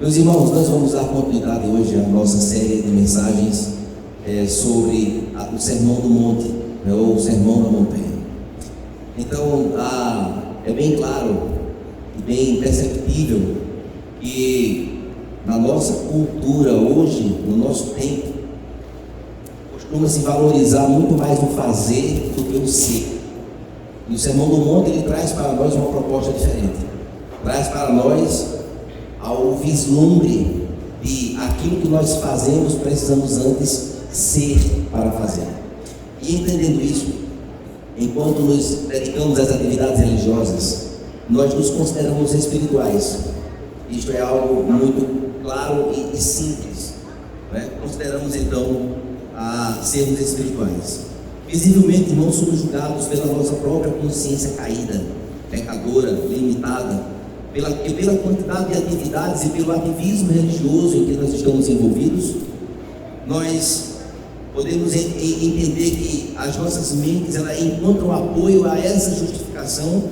Meus irmãos, nós vamos dar continuidade hoje à nossa série de mensagens sobre o Sermão do Monte, ou o Sermão da Montanha. Então, é bem claro e bem perceptível que na nossa cultura hoje, no nosso tempo, costuma-se valorizar muito mais o fazer do que o ser. E o Sermão do Monte, ele traz para nós uma proposta diferente. Traz para nós ao vislumbre de aquilo que nós fazemos, precisamos antes ser para fazer. E entendendo isso, enquanto nos dedicamos às atividades religiosas, nós nos consideramos espirituais. Isto é algo muito claro e simples, né? Consideramos então sermos espirituais. Visivelmente, irmãos, somos julgados pela nossa própria consciência caída, pecadora, limitada, pela quantidade de atividades e pelo ativismo religioso em que nós estamos envolvidos. Nós podemos entender que as nossas mentes elas encontram apoio a essa justificação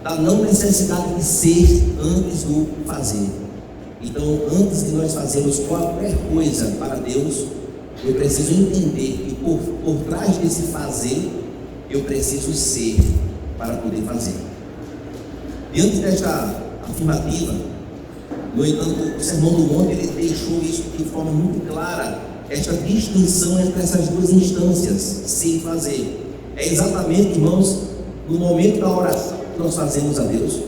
da não necessidade de ser antes do fazer. Então, antes de nós fazermos qualquer coisa para Deus, eu preciso entender que por trás desse fazer, eu preciso ser para poder fazer. Diante desta afirmativa, no entanto, o Sermão do Monte ele deixou isso de forma muito clara, esta distinção entre essas duas instâncias, ser e fazer. É exatamente, irmãos, no momento da oração que nós fazemos a Deus,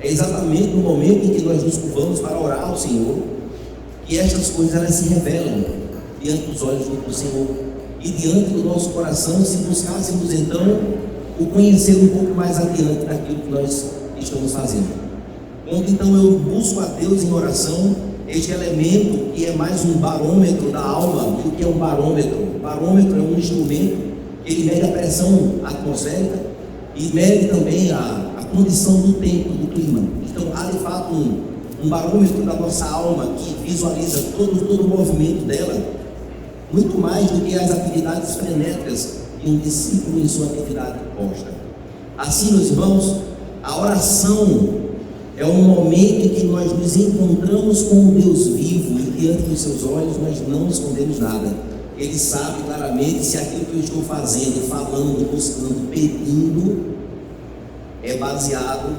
é exatamente no momento em que nós nos curvamos para orar ao Senhor, que estas coisas elas se revelam diante dos olhos do Senhor e diante do nosso coração, se buscássemos então o conhecer um pouco mais adiante daquilo que nós estamos fazendo. Quando então eu busco a Deus em oração, este elemento que é mais um barômetro da alma. O que é um barômetro? O barômetro é um instrumento que ele mede a pressão atmosférica e mede também a condição do tempo, do clima. Então há de fato um barômetro da nossa alma que visualiza todo o movimento dela, muito mais do que as atividades frenéticas de um discípulo em sua atividade posta. Assim, meus irmãos, a oração é um momento em que nós nos encontramos com um Deus vivo e diante dos seus olhos nós não escondemos nada. Ele sabe claramente se aquilo que eu estou fazendo, falando, buscando, pedindo é baseado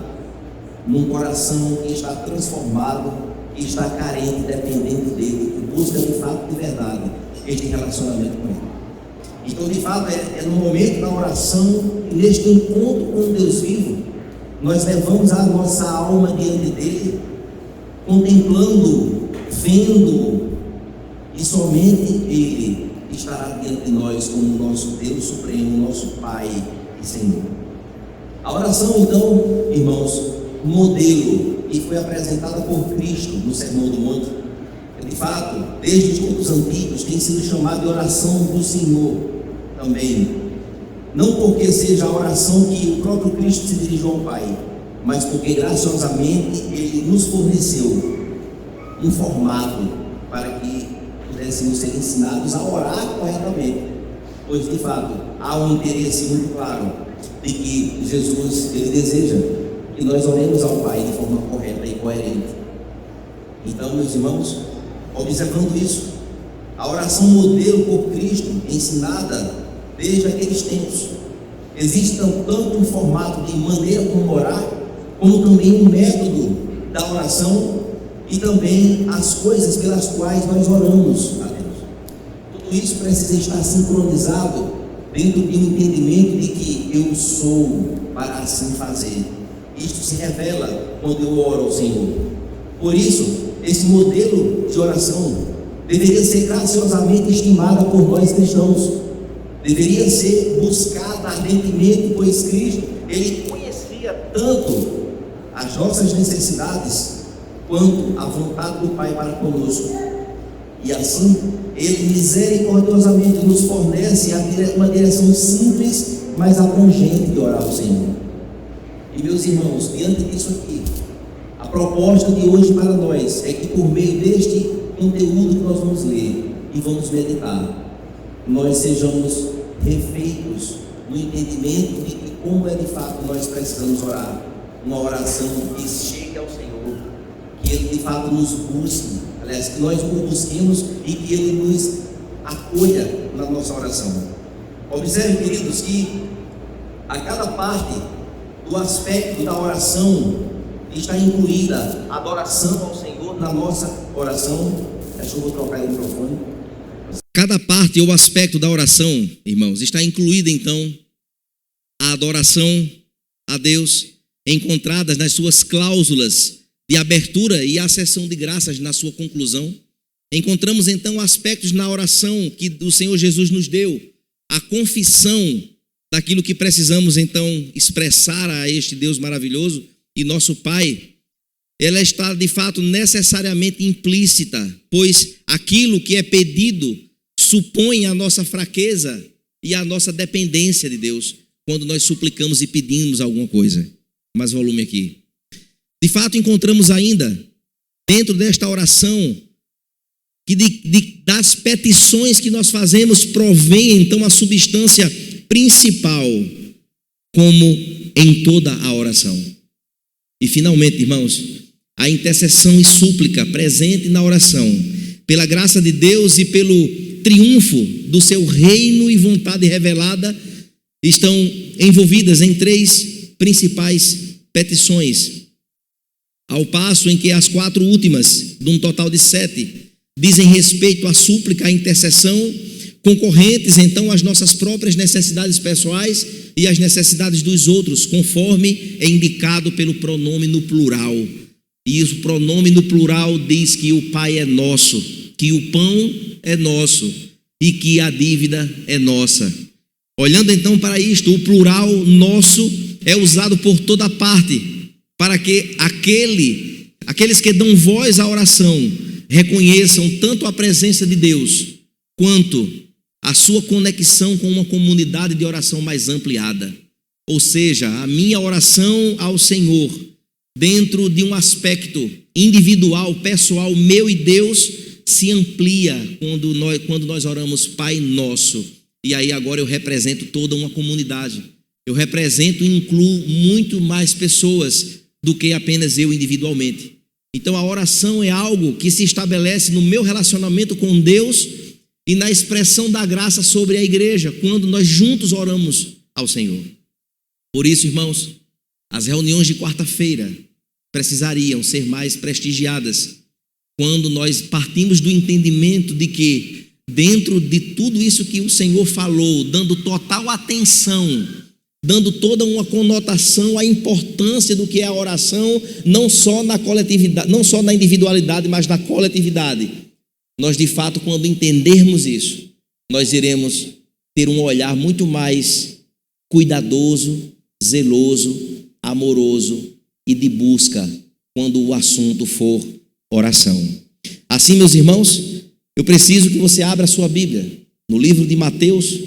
num coração que está transformado, que está carente, dependente dele, que busca de fato de verdade este relacionamento com ele. Então, de fato, é no momento da oração e neste encontro com o Deus vivo, nós levamos a nossa alma diante dele, contemplando, vendo, e somente ele estará diante de nós como nosso Deus Supremo, nosso Pai e Senhor. A oração, então, irmãos, modelo que foi apresentada por Cristo no Sermão do Monte, de fato, desde os tempos antigos, tem sido chamada de oração do Senhor também. Não porque seja a oração que o próprio Cristo se dirigiu ao Pai, mas porque graciosamente Ele nos forneceu um formato para que pudéssemos ser ensinados a orar corretamente. Pois, de fato, há um interesse muito claro de que Jesus, Ele deseja que nós oremos ao Pai de forma correta e coerente. Então, meus irmãos, observando isso, a oração modelo por Cristo, ensinada desde aqueles tempos, existe tanto um formato de maneira como orar, como também um método da oração e também as coisas pelas quais nós oramos a Deus. Tudo isso precisa estar sincronizado dentro de um entendimento de que eu sou para assim fazer. Isto se revela quando eu oro ao Senhor. Por isso, esse modelo de oração deveria ser graciosamente estimado por nós cristãos. Deveria ser buscada ardentemente, pois Cristo, Ele conhecia tanto as nossas necessidades quanto a vontade do Pai para conosco. E assim, Ele misericordiosamente nos fornece uma direção simples, mas abrangente de orar ao Senhor. E meus irmãos, diante disso aqui, a proposta de hoje para nós é que por meio deste conteúdo que nós vamos ler e vamos meditar, nós sejamos refeitos no entendimento de que como é de fato nós precisamos orar, uma oração que chegue ao Senhor, que Ele de fato nos busque, aliás, que nós o busquemos e que Ele nos acolha na nossa oração. Observe, queridos, que a cada parte do aspecto da oração está incluída a adoração ao Senhor na nossa oração. Deixa eu trocar o microfone. Cada parte ou aspecto da oração, irmãos, está incluída então a adoração a Deus, encontradas nas suas cláusulas de abertura e acessão de graças na sua conclusão. Encontramos então aspectos na oração que o Senhor Jesus nos deu, a confissão daquilo que precisamos então expressar a este Deus maravilhoso e nosso Pai. Ela está de fato necessariamente implícita, pois aquilo que é pedido supõe a nossa fraqueza e a nossa dependência de Deus quando nós suplicamos e pedimos alguma coisa. Mais volume aqui. De fato, encontramos ainda dentro desta oração que das petições que nós fazemos provém então a substância principal, como em toda a oração. E finalmente, irmãos, a intercessão e súplica presente na oração, pela graça de Deus e pelo triunfo do seu reino e vontade revelada, estão envolvidas em 3 principais petições, ao passo em que as 4 últimas, de um total de 7, dizem respeito à súplica, à intercessão, concorrentes então às nossas próprias necessidades pessoais e às necessidades dos outros, conforme é indicado pelo pronome no plural. E o pronome no plural diz que o Pai é nosso, que o pão é nosso e que a dívida é nossa. Olhando então para isto, o plural nosso é usado por toda parte, para que aqueles que dão voz à oração reconheçam tanto a presença de Deus, quanto a sua conexão com uma comunidade de oração mais ampliada. Ou seja, a minha oração ao Senhor, dentro de um aspecto individual, pessoal, meu e Deus, se amplia quando nós oramos Pai Nosso. E aí agora eu represento toda uma comunidade. Eu represento e incluo muito mais pessoas do que apenas eu individualmente. Então a oração é algo que se estabelece no meu relacionamento com Deus e na expressão da graça sobre a igreja, quando nós juntos oramos ao Senhor. Por isso, irmãos, as reuniões de quarta-feira precisariam ser mais prestigiadas, quando nós partimos do entendimento de que, dentro de tudo isso que o Senhor falou, dando total atenção, dando toda uma conotação à importância do que é a oração, não só na coletividade, não só na individualidade, mas na coletividade. Nós, de fato, quando entendermos isso, nós iremos ter um olhar muito mais cuidadoso, zeloso, amoroso e de busca quando o assunto for oração. Assim, meus irmãos, eu preciso que você abra a sua Bíblia no livro de Mateus,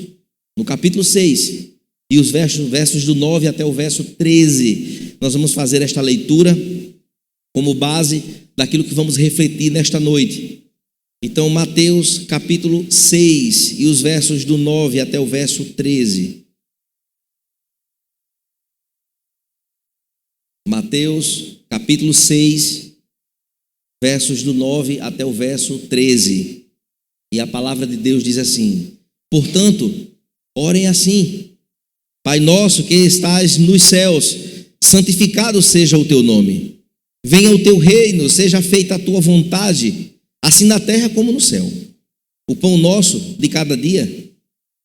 no capítulo 6, e os versos do 9 até o verso 13. Nós vamos fazer esta leitura como base daquilo que vamos refletir nesta noite. Então, Mateus capítulo 6 e os versos do 9 até o verso 13. Mateus capítulo 6, versos do 9 até o verso 13. E a palavra de Deus diz assim: portanto, orem assim: Pai nosso que estás nos céus, santificado seja o teu nome. Venha o teu reino, seja feita a tua vontade, assim na terra como no céu. O pão nosso de cada dia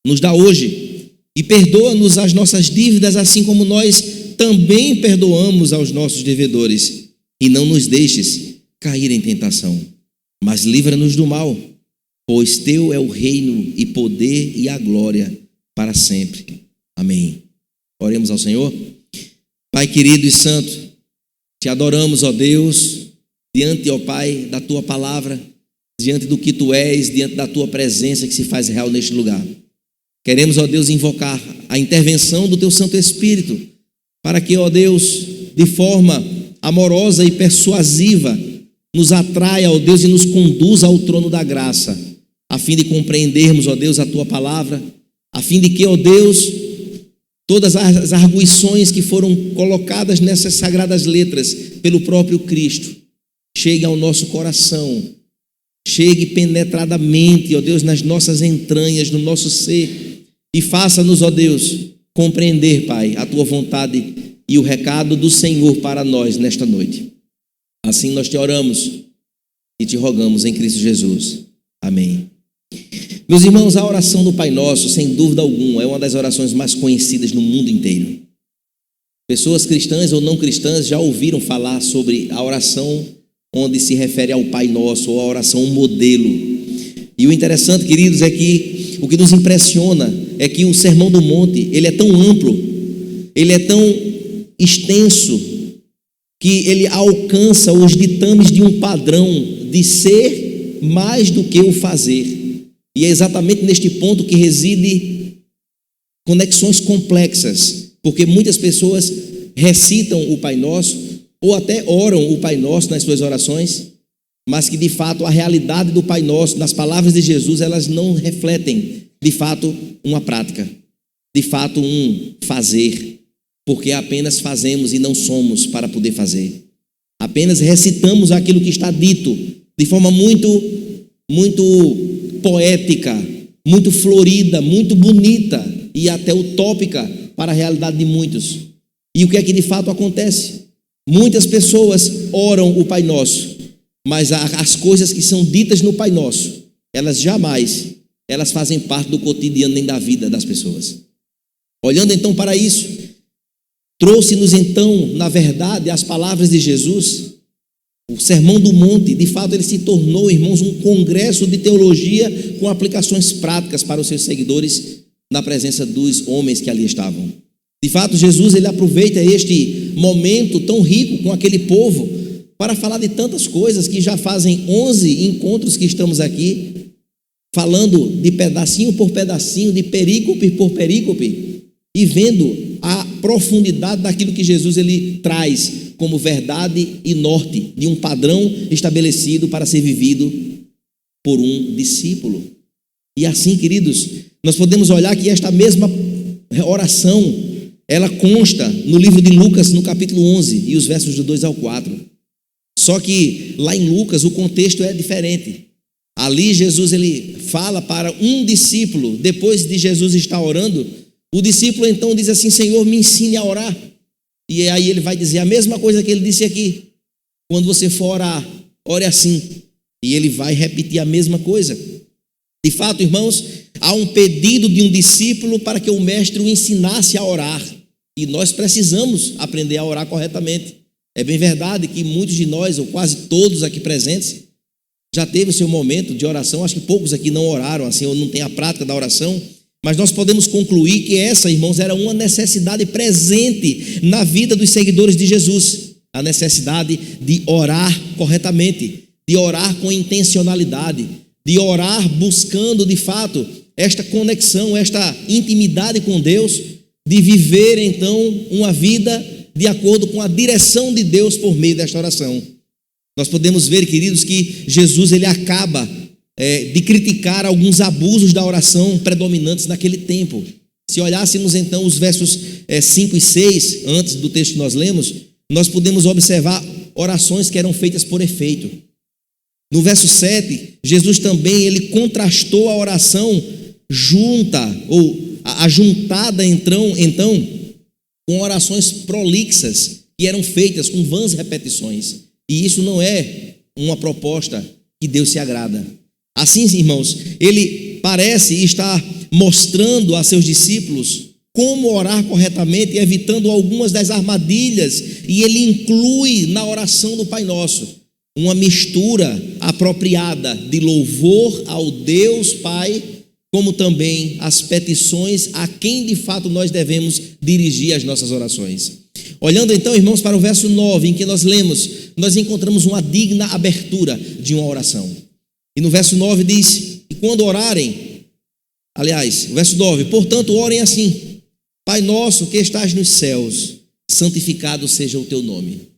nos dá hoje, e perdoa-nos as nossas dívidas, assim como nós também perdoamos aos nossos devedores. E não nos deixes cair em tentação, mas livra-nos do mal, pois teu é o reino e poder e a glória para sempre. Amém. Oremos ao Senhor. Pai querido e santo, te adoramos, ó Deus, diante, ó Pai, da tua palavra, diante do que tu és, diante da tua presença que se faz real neste lugar. Queremos, ó Deus, invocar a intervenção do teu Santo Espírito, para que, ó Deus, de forma amorosa e persuasiva, nos atraia, ó Deus, e nos conduza ao trono da graça, a fim de compreendermos, ó Deus, a tua palavra, a fim de que, ó Deus, todas as arguições que foram colocadas nessas sagradas letras pelo próprio Cristo chegue ao nosso coração, chegue penetradamente, ó Deus, nas nossas entranhas, no nosso ser, e faça-nos, ó Deus, compreender, Pai, a Tua vontade e o recado do Senhor para nós nesta noite. Assim nós te oramos e te rogamos em Cristo Jesus. Amém. Meus irmãos, a oração do Pai Nosso, sem dúvida alguma, é uma das orações mais conhecidas no mundo inteiro. Pessoas cristãs ou não cristãs já ouviram falar sobre a oração onde se refere ao Pai Nosso, ou a oração modelo. E o interessante, queridos, é que o que nos impressiona é que o Sermão do Monte, ele é tão amplo, ele é tão extenso, que ele alcança os ditames de um padrão de ser mais do que o fazer. E é exatamente neste ponto que reside conexões complexas, porque muitas pessoas recitam o Pai Nosso, ou até oram o Pai Nosso nas suas orações, mas que de fato a realidade do Pai Nosso, nas palavras de Jesus, elas não refletem de fato uma prática, de fato um fazer, porque apenas fazemos e não somos para poder fazer. Apenas recitamos aquilo que está dito de forma muito poética, muito florida, muito bonita e até utópica para a realidade de muitos. E o que é que de fato acontece? Muitas pessoas oram o Pai Nosso, mas as coisas que são ditas no Pai Nosso, elas fazem parte do cotidiano nem da vida das pessoas. Olhando então para isso, trouxe-nos então, na verdade, as palavras de Jesus. O Sermão do Monte, de fato, ele se tornou, irmãos, um congresso de teologia com aplicações práticas para os seus seguidores na presença dos homens que ali estavam. De fato, Jesus, ele aproveita este momento tão rico com aquele povo para falar de tantas coisas que já fazem 11 encontros que estamos aqui, falando de pedacinho por pedacinho, de perícope por perícope, e vendo a profundidade daquilo que Jesus ele traz como verdade e norte de um padrão estabelecido para ser vivido por um discípulo. E assim, queridos, nós podemos olhar que esta mesma oração, ela consta no livro de Lucas, no capítulo 11, e os versos do 2 ao 4. Só que lá em Lucas o contexto é diferente. Ali Jesus ele fala para um discípulo, depois de Jesus estar orando, o discípulo então diz assim: Senhor, me ensine a orar. E aí ele vai dizer a mesma coisa que ele disse aqui: quando você for orar, ore assim. E ele vai repetir a mesma coisa. De fato, irmãos, há um pedido de um discípulo para que o mestre o ensinasse a orar. E nós precisamos aprender a orar corretamente. É bem verdade que muitos de nós, ou quase todos aqui presentes, já teve o seu momento de oração. Acho que poucos aqui não oraram assim, ou não têm a prática da oração. Mas nós podemos concluir que essa, irmãos, era uma necessidade presente na vida dos seguidores de Jesus. A necessidade de orar corretamente, de orar com intencionalidade, de orar buscando, de fato, esta conexão, esta intimidade com Deus, de viver, então, uma vida de acordo com a direção de Deus por meio desta oração. Nós podemos ver, queridos, que Jesus ele acaba de criticar alguns abusos da oração predominantes naquele tempo. Se olhássemos então os versos 5 e 6, antes do texto que nós lemos, nós podemos observar orações que eram feitas por efeito. No verso 7, Jesus também ele contrastou a oração junta, ou ajuntada então com orações prolixas, que eram feitas com vãs repetições. E isso não é uma proposta que Deus se agrada. Assim, irmãos, ele parece estar mostrando a seus discípulos como orar corretamente, evitando algumas das armadilhas, e ele inclui na oração do Pai Nosso uma mistura apropriada de louvor ao Deus Pai, como também as petições a quem de fato nós devemos dirigir as nossas orações. Olhando então, irmãos, para o verso 9, em que nós lemos, nós encontramos uma digna abertura de uma oração. E no verso 9 diz: e quando orarem, aliás, o verso 9, portanto orem assim: Pai nosso que estás nos céus, santificado seja o teu nome.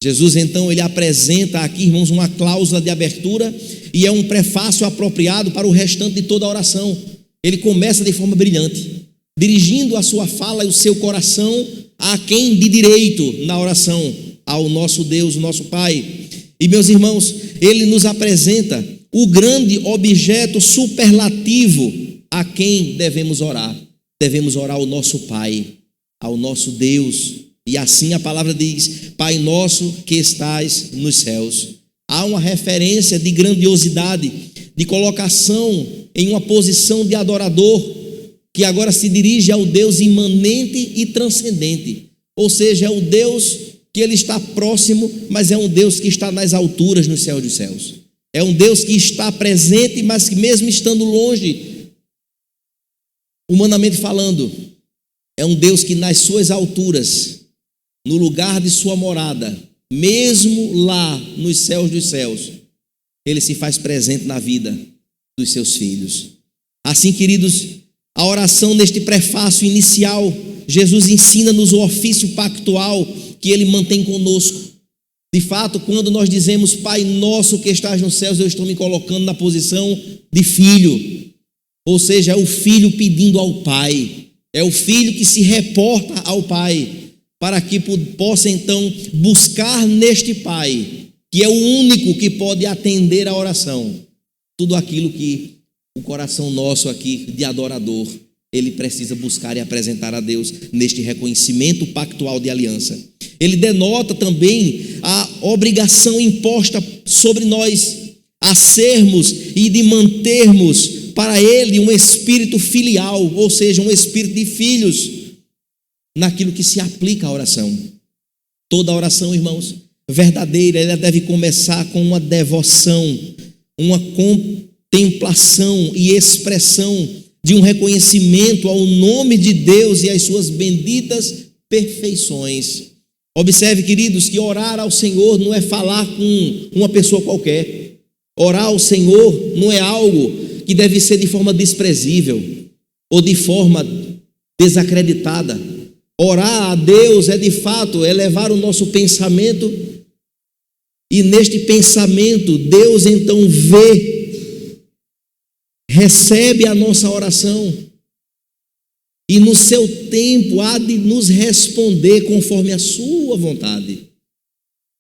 Jesus então ele apresenta aqui, irmãos, uma cláusula de abertura, e é um prefácio apropriado para o restante de toda a oração. Ele começa de forma brilhante, dirigindo a sua fala e o seu coração a quem de direito na oração, ao nosso Deus, o nosso Pai. E, meus irmãos, ele nos apresenta o grande objeto superlativo a quem devemos orar. Devemos orar ao nosso Pai, ao nosso Deus. E assim a palavra diz: Pai nosso que estais nos céus. Há uma referência de grandiosidade, de colocação em uma posição de adorador, que agora se dirige ao Deus imanente e transcendente. Ou seja, é o Deus que ele está próximo, mas é um Deus que está nas alturas, nos céus dos céus. É um Deus que está presente, mas que mesmo estando longe, humanamente falando, é um Deus que nas suas alturas, no lugar de sua morada, mesmo lá nos céus dos céus, ele se faz presente na vida dos seus filhos. Assim, queridos, a oração neste prefácio inicial, Jesus ensina-nos o ofício pactual que ele mantém conosco. De fato, quando nós dizemos Pai nosso que estás nos céus, eu estou me colocando na posição de filho. Ou seja, é o filho pedindo ao Pai. É o filho que se reporta ao Pai, para que possa então buscar neste Pai, que é o único que pode atender a oração, tudo aquilo que o coração nosso aqui de adorador, ele precisa buscar e apresentar a Deus neste reconhecimento pactual de aliança. Ele denota também a obrigação imposta sobre nós a sermos e de mantermos para Ele um espírito filial, ou seja, um espírito de filhos, naquilo que se aplica à oração. Toda oração, irmãos, verdadeira, ela deve começar com uma devoção, uma contemplação e expressão de um reconhecimento ao nome de Deus e às suas benditas perfeições. Observe, queridos, que orar ao Senhor não é falar com uma pessoa qualquer. Orar ao Senhor não é algo que deve ser de forma desprezível ou de forma desacreditada. Orar a Deus é de fato elevar o nosso pensamento, e neste pensamento Deus então recebe a nossa oração e no seu tempo há de nos responder conforme a sua vontade.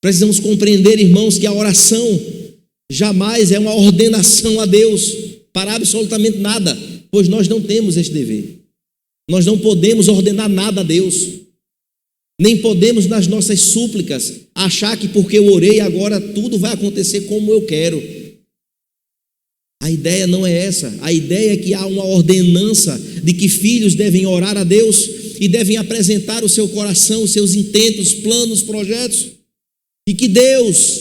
Precisamos compreender, irmãos, que a oração jamais é uma ordenação a Deus para absolutamente nada, pois nós não temos este dever. Nós não podemos ordenar nada a Deus, nem podemos nas nossas súplicas achar que porque eu orei agora tudo vai acontecer como eu quero. A ideia não é essa. A ideia é que há uma ordenança de que filhos devem orar a Deus e devem apresentar o seu coração, os seus intentos, planos, projetos, e que Deus,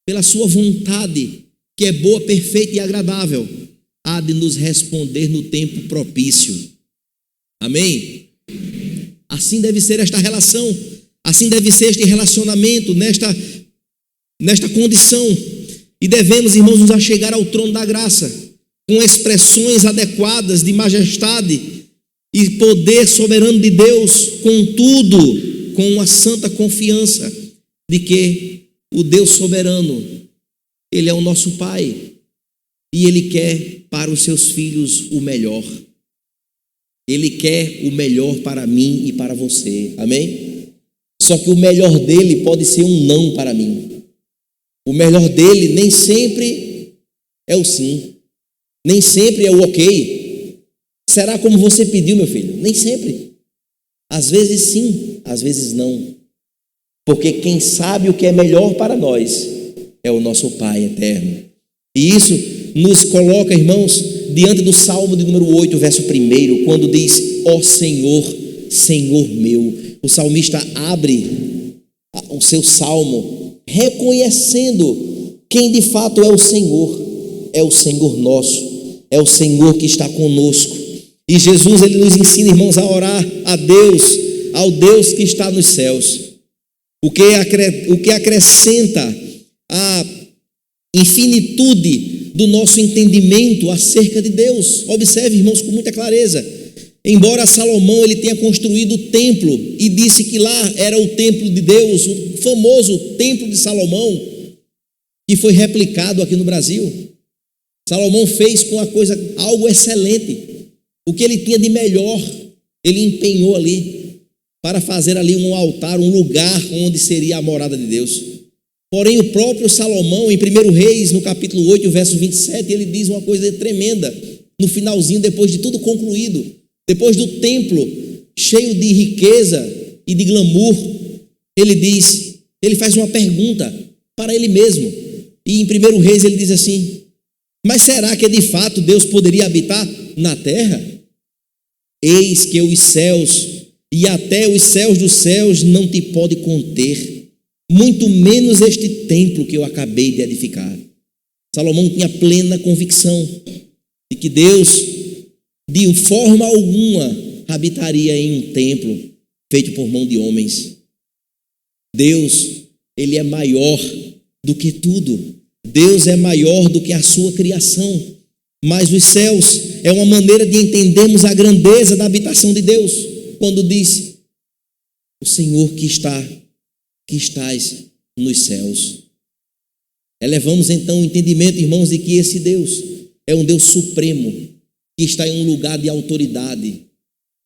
pela sua vontade, que é boa, perfeita e agradável, há de nos responder no tempo propício. Amém? Assim deve ser esta relação, assim deve ser este relacionamento, nesta condição. E devemos, irmãos, nos achegar ao trono da graça, com expressões adequadas de majestade e poder soberano de Deus, contudo, com uma santa confiança de que o Deus soberano, Ele é o nosso Pai, e Ele quer para os seus filhos o melhor. Ele quer o melhor para mim e para você, amém? Só que o melhor dele pode ser um não para mim. O melhor dele nem sempre é o sim, nem sempre é o ok. Será como você pediu, meu filho? Nem sempre. Às vezes sim, às vezes não. Porque quem sabe o que é melhor para nós é o nosso Pai eterno. E isso nos coloca, irmãos, diante do Salmo de número 8, verso 1, quando diz: ó Senhor, Senhor meu. O salmista abre o seu salmo reconhecendo quem de fato é o Senhor nosso, é o Senhor que está conosco. E Jesus, ele nos ensina, irmãos, a orar a Deus, ao Deus que está nos céus, o que acrescenta a infinitude do nosso entendimento acerca de Deus. Observe, irmãos, com muita clareza. Embora Salomão ele tenha construído o templo e disse que lá era o templo de Deus, o famoso templo de Salomão, que foi replicado aqui no Brasil. Salomão fez com algo excelente. O que ele tinha de melhor, ele empenhou ali para fazer ali um altar, um lugar onde seria a morada de Deus. Porém, o próprio Salomão, em 1 Reis, no capítulo 8, verso 27, ele diz uma coisa tremenda, no finalzinho, depois de tudo concluído, depois do templo cheio de riqueza e de glamour, ele faz uma pergunta para ele mesmo, e em 1 Reis ele diz assim: mas será que de fato Deus poderia habitar na terra? Eis que os céus e até os céus dos céus não te pode conter, muito menos este templo que eu acabei de edificar. Salomão tinha plena convicção de que Deus, de forma alguma, habitaria em um templo feito por mão de homens. Deus, ele é maior do que tudo. Deus é maior do que a sua criação. Mas os céus é uma maneira de entendermos a grandeza da habitação de Deus, quando diz: o Senhor que estás nos céus. Elevamos então o entendimento, irmãos, de que esse Deus é um Deus supremo, que está em um lugar de autoridade,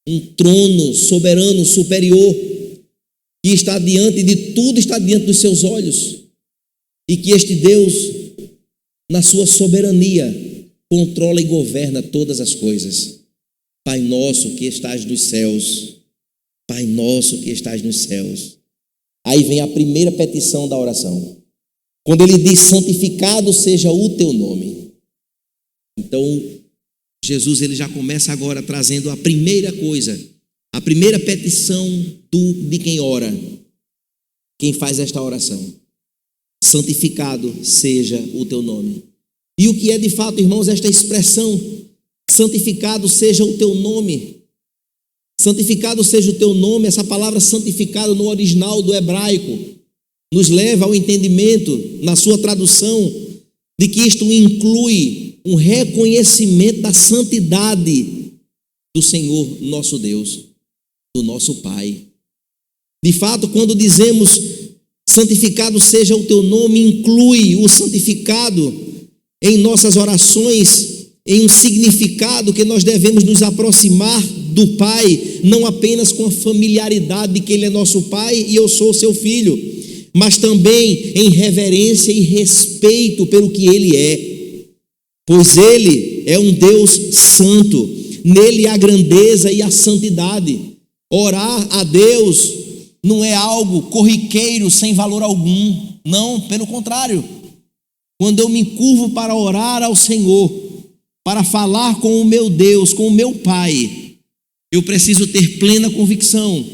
um trono soberano, superior, que está diante de tudo, está diante dos seus olhos, e que este Deus, na sua soberania, controla e governa todas as coisas. Pai nosso que estás nos céus, Pai nosso que estás nos céus. Aí vem a primeira petição da oração, quando ele diz: santificado seja o teu nome. Então Jesus, ele já começa agora trazendo a primeira coisa, a primeira petição de quem ora, quem faz esta oração: santificado seja o teu nome. E o que é de fato, irmãos, esta expressão, santificado seja o teu nome? Santificado seja o teu nome, essa palavra santificado no original do hebraico, nos leva ao entendimento, na sua tradução, de que isto inclui um reconhecimento da santidade do Senhor nosso Deus, do nosso Pai. De fato, quando dizemos santificado seja o teu nome, inclui o santificado em nossas orações, em um significado que nós devemos nos aproximar do Pai, não apenas com a familiaridade de que Ele é nosso Pai e eu sou seu filho, mas também em reverência e respeito pelo que Ele é, pois Ele é um Deus santo, nele há grandeza e a santidade. Orar a Deus não é algo corriqueiro, sem valor algum, não, pelo contrário. Quando eu me curvo para orar ao Senhor, para falar com o meu Deus, com o meu Pai, eu preciso ter plena convicção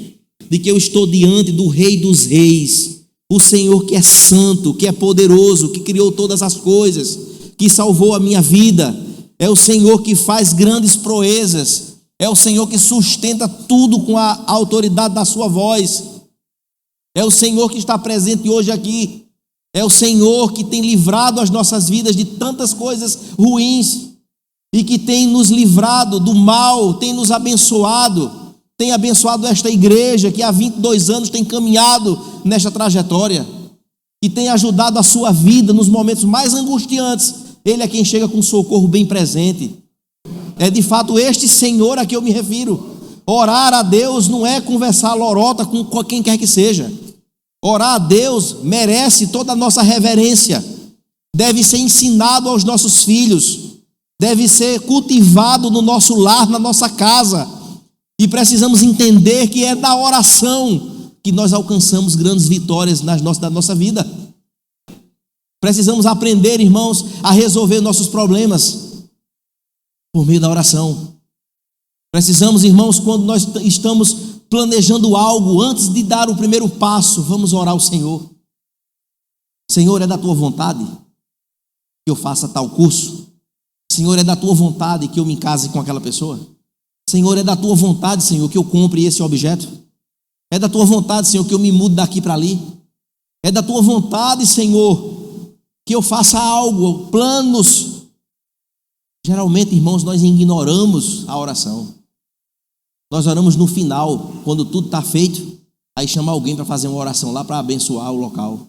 de que eu estou diante do Rei dos Reis, o Senhor que é santo, que é poderoso, que criou todas as coisas, que salvou a minha vida. É o Senhor que faz grandes proezas, é o Senhor que sustenta tudo com a autoridade da sua voz, é o Senhor que está presente hoje aqui, é o Senhor que tem livrado as nossas vidas de tantas coisas ruins e que tem nos livrado do mal, tem nos abençoado, tem abençoado esta igreja que há 22 anos tem caminhado nesta trajetória e tem ajudado a sua vida nos momentos mais angustiantes. Ele é quem chega com socorro bem presente. É de fato este Senhor a que eu me refiro. Orar a Deus não é conversar lorota com quem quer que seja. Orar a Deus merece toda a nossa reverência, deve ser ensinado aos nossos filhos, deve ser cultivado no nosso lar, na nossa casa, e precisamos entender que é da oração que nós alcançamos grandes vitórias da nossa vida. Precisamos aprender, irmãos, a resolver nossos problemas por meio da oração. Precisamos, irmãos, quando nós estamos planejando algo, antes de dar o primeiro passo, vamos orar ao Senhor. Senhor, é da tua vontade que eu faça tal curso? Senhor, é da tua vontade que eu me case com aquela pessoa? Senhor, é da tua vontade, Senhor, que eu compre esse objeto? É da tua vontade, Senhor, que eu me mude daqui para ali? É da tua vontade, Senhor, que eu faça algo, planos? Geralmente, irmãos, nós ignoramos a oração. Nós oramos no final, quando tudo está feito, aí chama alguém para fazer uma oração lá para abençoar o local.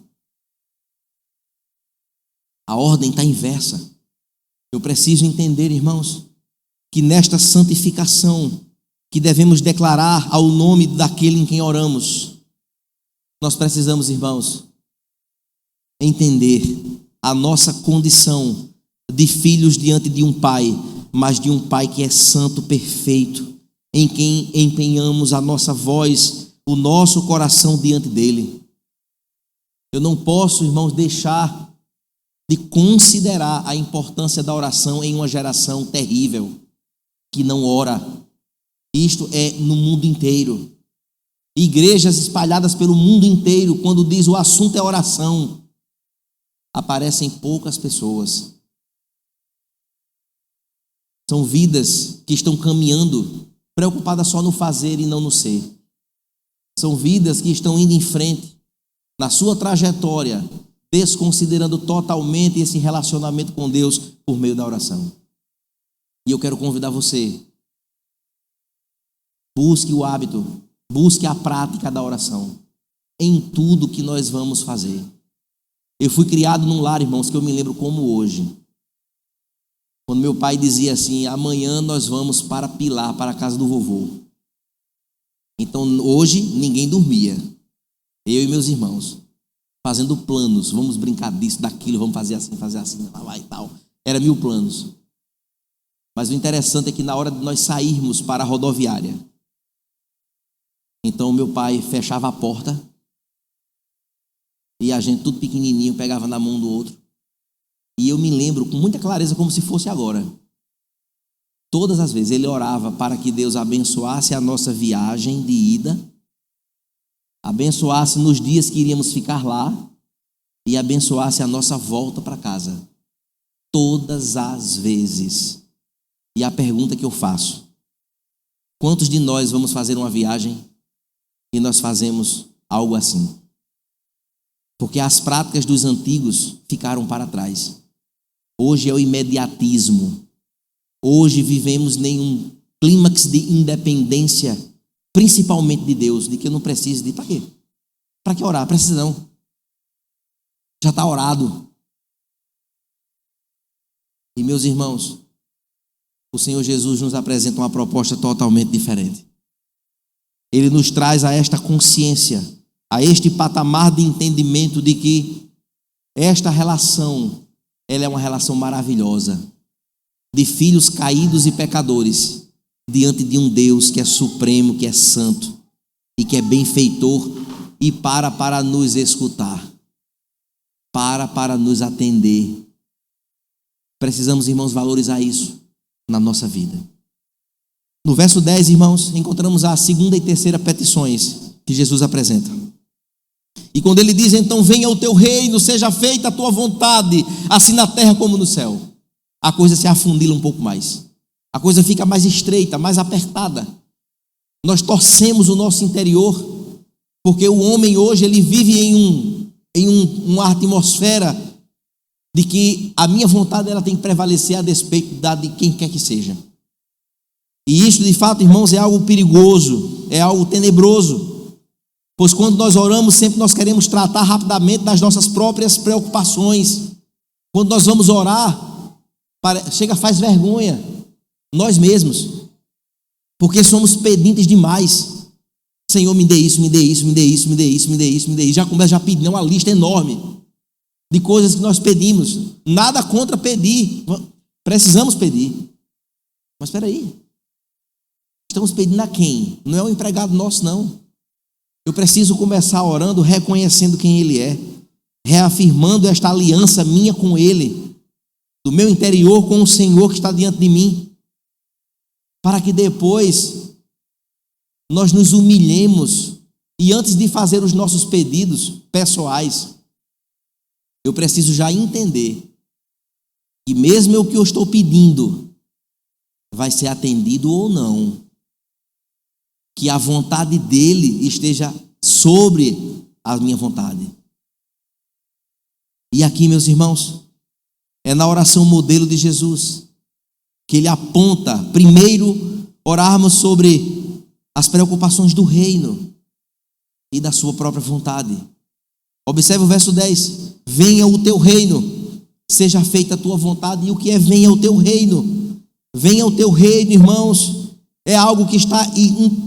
A ordem está inversa. Eu preciso entender, irmãos, que nesta santificação que devemos declarar ao nome daquele em quem oramos, nós precisamos, irmãos, entender a nossa condição de filhos diante de um Pai, mas de um Pai que é santo, perfeito, em quem empenhamos a nossa voz, o nosso coração diante dele. Eu não posso, irmãos, deixar de considerar a importância da oração em uma geração terrível que não ora. Isto é no mundo inteiro. Igrejas espalhadas pelo mundo inteiro, quando diz o assunto é oração, aparecem poucas pessoas. São vidas que estão caminhando, preocupadas só no fazer e não no ser. São vidas que estão indo em frente, na sua trajetória, desconsiderando totalmente esse relacionamento com Deus por meio da oração. E eu quero convidar você, busque o hábito, busque a prática da oração em tudo que nós vamos fazer. Eu fui criado num lar, irmãos, que eu me lembro como hoje. Quando meu pai dizia assim: amanhã nós vamos para Pilar, para a casa do vovô. Então hoje ninguém dormia. Eu e meus irmãos, fazendo planos, vamos brincar disso, daquilo, vamos fazer assim, lá vai e tal. Era 1000 planos. Mas o interessante é que na hora de nós sairmos para a rodoviária, então meu pai fechava a porta e a gente tudo pequenininho pegava na mão do outro. E eu me lembro com muita clareza, como se fosse agora. Todas as vezes ele orava para que Deus abençoasse a nossa viagem de ida, abençoasse nos dias que iríamos ficar lá e abençoasse a nossa volta para casa. Todas as vezes. E a pergunta que eu faço: quantos de nós vamos fazer uma viagem e nós fazemos algo assim? Porque as práticas dos antigos ficaram para trás. Hoje é o imediatismo. Hoje vivemos em um clímax de independência, principalmente de Deus, de que eu não preciso de... Para quê? Para que orar? Precisa não. Já está orado. E meus irmãos, o Senhor Jesus nos apresenta uma proposta totalmente diferente. Ele nos traz a esta consciência, a este patamar de entendimento de que esta relação, ela é uma relação maravilhosa, de filhos caídos e pecadores, diante de um Deus que é supremo, que é santo e que é benfeitor e para nos escutar, para nos atender. Precisamos, irmãos, valorizar isso na nossa vida. No verso 10, irmãos, encontramos a segunda e terceira petições que Jesus apresenta. E quando ele diz, então, venha o teu reino, seja feita a tua vontade, assim na terra como no céu, a coisa se afundila um pouco mais. A coisa fica mais estreita, mais apertada. Nós torcemos o nosso interior, porque o homem hoje, ele vive em uma atmosfera de que a minha vontade ela tem que prevalecer a despeito da de quem quer que seja. E isso, de fato, irmãos, é algo perigoso, é algo tenebroso. Pois quando nós oramos, sempre nós queremos tratar rapidamente das nossas próprias preocupações. Quando nós vamos orar, faz vergonha, nós mesmos, porque somos pedintes demais. Senhor, me dê isso, me dê isso, me dê isso, me dê isso, me dê isso, me dê isso. Já começa a pedir uma lista enorme de coisas que nós pedimos. Nada contra pedir, precisamos pedir. Mas espera aí, estamos pedindo a quem? Não é um empregado nosso, não. Eu preciso começar orando, reconhecendo quem Ele é, reafirmando esta aliança minha com Ele, do meu interior com o Senhor que está diante de mim, para que depois nós nos humilhemos e antes de fazer os nossos pedidos pessoais, eu preciso já entender que mesmo o que eu estou pedindo vai ser atendido ou não, que a vontade dele esteja sobre a minha vontade. E aqui, meus irmãos, é na oração modelo de Jesus que ele aponta, primeiro, orarmos sobre as preocupações do reino e da sua própria vontade. Observe o verso 10. Venha o teu reino, seja feita a tua vontade. E o que é venha o teu reino? Venha o teu reino, irmãos, é algo que está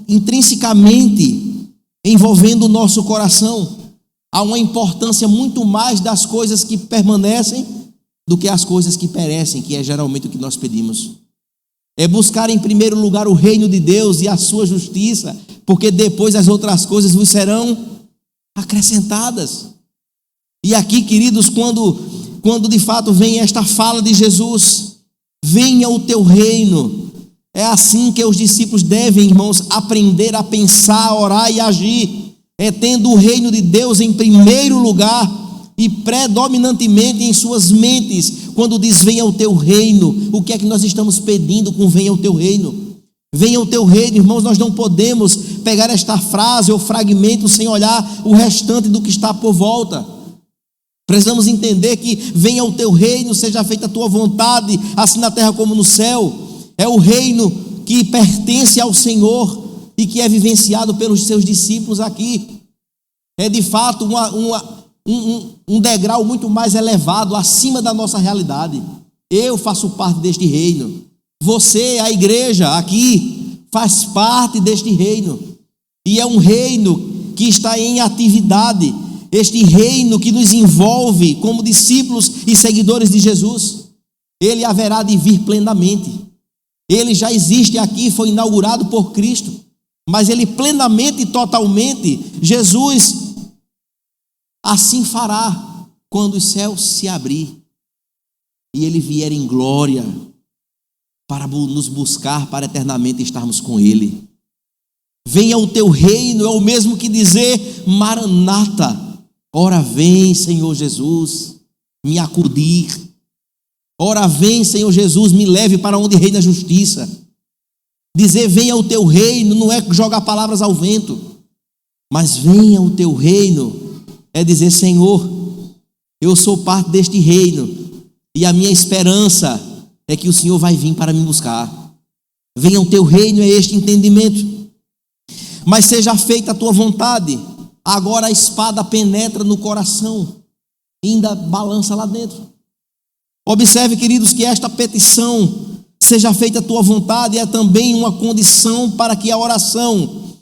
intrinsecamente envolvendo o nosso coração. há uma importância muito mais das coisas que permanecem do que as coisas que perecem, que é geralmente o que nós pedimos. É buscar em primeiro lugar o reino de Deus e a sua justiça, porque depois as outras coisas vos serão acrescentadas. E aqui, queridos, quando de fato vem esta fala de Jesus, venha o teu reino, é assim que os discípulos devem, irmãos, aprender a pensar, orar e agir, é tendo o reino de Deus em primeiro lugar e predominantemente em suas mentes. Quando diz venha o teu reino, o que é que nós estamos pedindo com venha o teu reino? Venha o teu reino, irmãos, nós não podemos pegar esta frase ou fragmento sem olhar o restante do que está por volta. Precisamos entender que venha o teu reino, seja feita a tua vontade, assim na terra como no céu. É o reino que pertence ao Senhor e que é vivenciado pelos seus discípulos aqui. É de fato um degrau muito mais elevado, acima da nossa realidade. Eu faço parte deste reino. Você, a igreja aqui, faz parte deste reino. E é um reino que está em atividade. Este reino que nos envolve como discípulos e seguidores de Jesus. Ele haverá de vir plenamente. Ele já existe aqui, foi inaugurado por Cristo. Mas ele plenamente e totalmente, Jesus assim fará quando os céus se abrir e ele vier em glória para nos buscar, para eternamente estarmos com ele. Venha o teu reino, é o mesmo que dizer Maranata, ora vem, Senhor Jesus, me acudir. Ora vem, Senhor Jesus, me leve para onde reina a justiça. Dizer venha o teu reino não é jogar palavras ao vento, mas venha o teu reino é dizer, Senhor, eu sou parte deste reino e a minha esperança é que o Senhor vai vir para me buscar. Venha o teu reino, é este entendimento. Mas seja feita a tua vontade. Agora a espada penetra no coração e ainda balança lá dentro. Observe, queridos, que esta petição, seja feita a tua vontade, é também uma condição para que a oração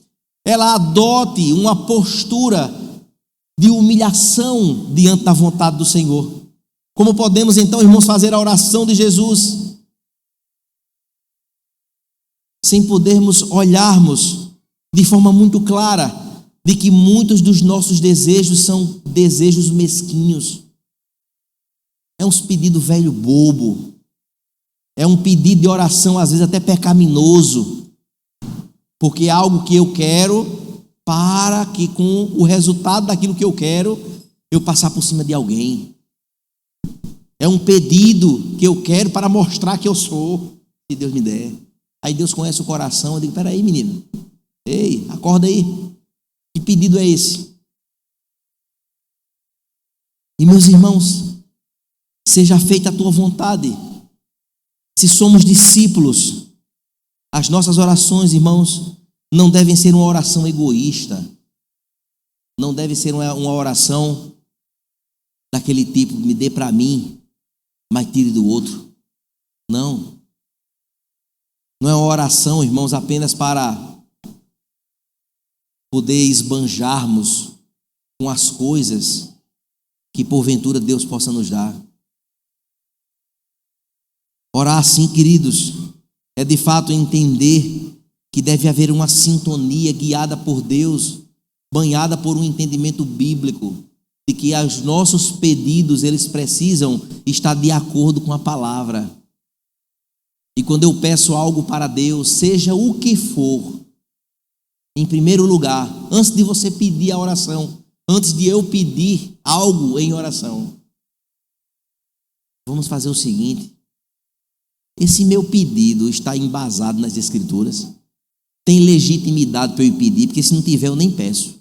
ela adote uma postura de humilhação diante da vontade do Senhor. Como podemos então, irmãos, fazer a oração de Jesus sem podermos olharmos de forma muito clara de que muitos dos nossos desejos são desejos mesquinhos. É um pedido velho bobo. É um pedido de oração às vezes até pecaminoso, porque é algo que eu quero para que com o resultado daquilo que eu quero, eu passar por cima de alguém. É um pedido que eu quero para mostrar que eu sou, se Deus me der. Aí Deus conhece o coração, eu digo, peraí menino, ei, acorda aí, que pedido é esse? E meus irmãos, seja feita a tua vontade. Se somos discípulos, as nossas orações, irmãos, não devem ser uma oração egoísta. Não deve ser uma oração daquele tipo, me dê para mim, mas tire do outro. Não. Não é uma oração, irmãos, apenas para poder esbanjarmos com as coisas que porventura Deus possa nos dar. Orar assim, queridos, é de fato entender que deve haver uma sintonia guiada por Deus, banhada por um entendimento bíblico, de que os nossos pedidos, eles precisam estar de acordo com a palavra. E quando eu peço algo para Deus, seja o que for, em primeiro lugar, antes de você pedir a oração, antes de eu pedir algo em oração, vamos fazer o seguinte: esse meu pedido está embasado nas Escrituras? Tem legitimidade para eu pedir? Porque se não tiver, eu nem peço.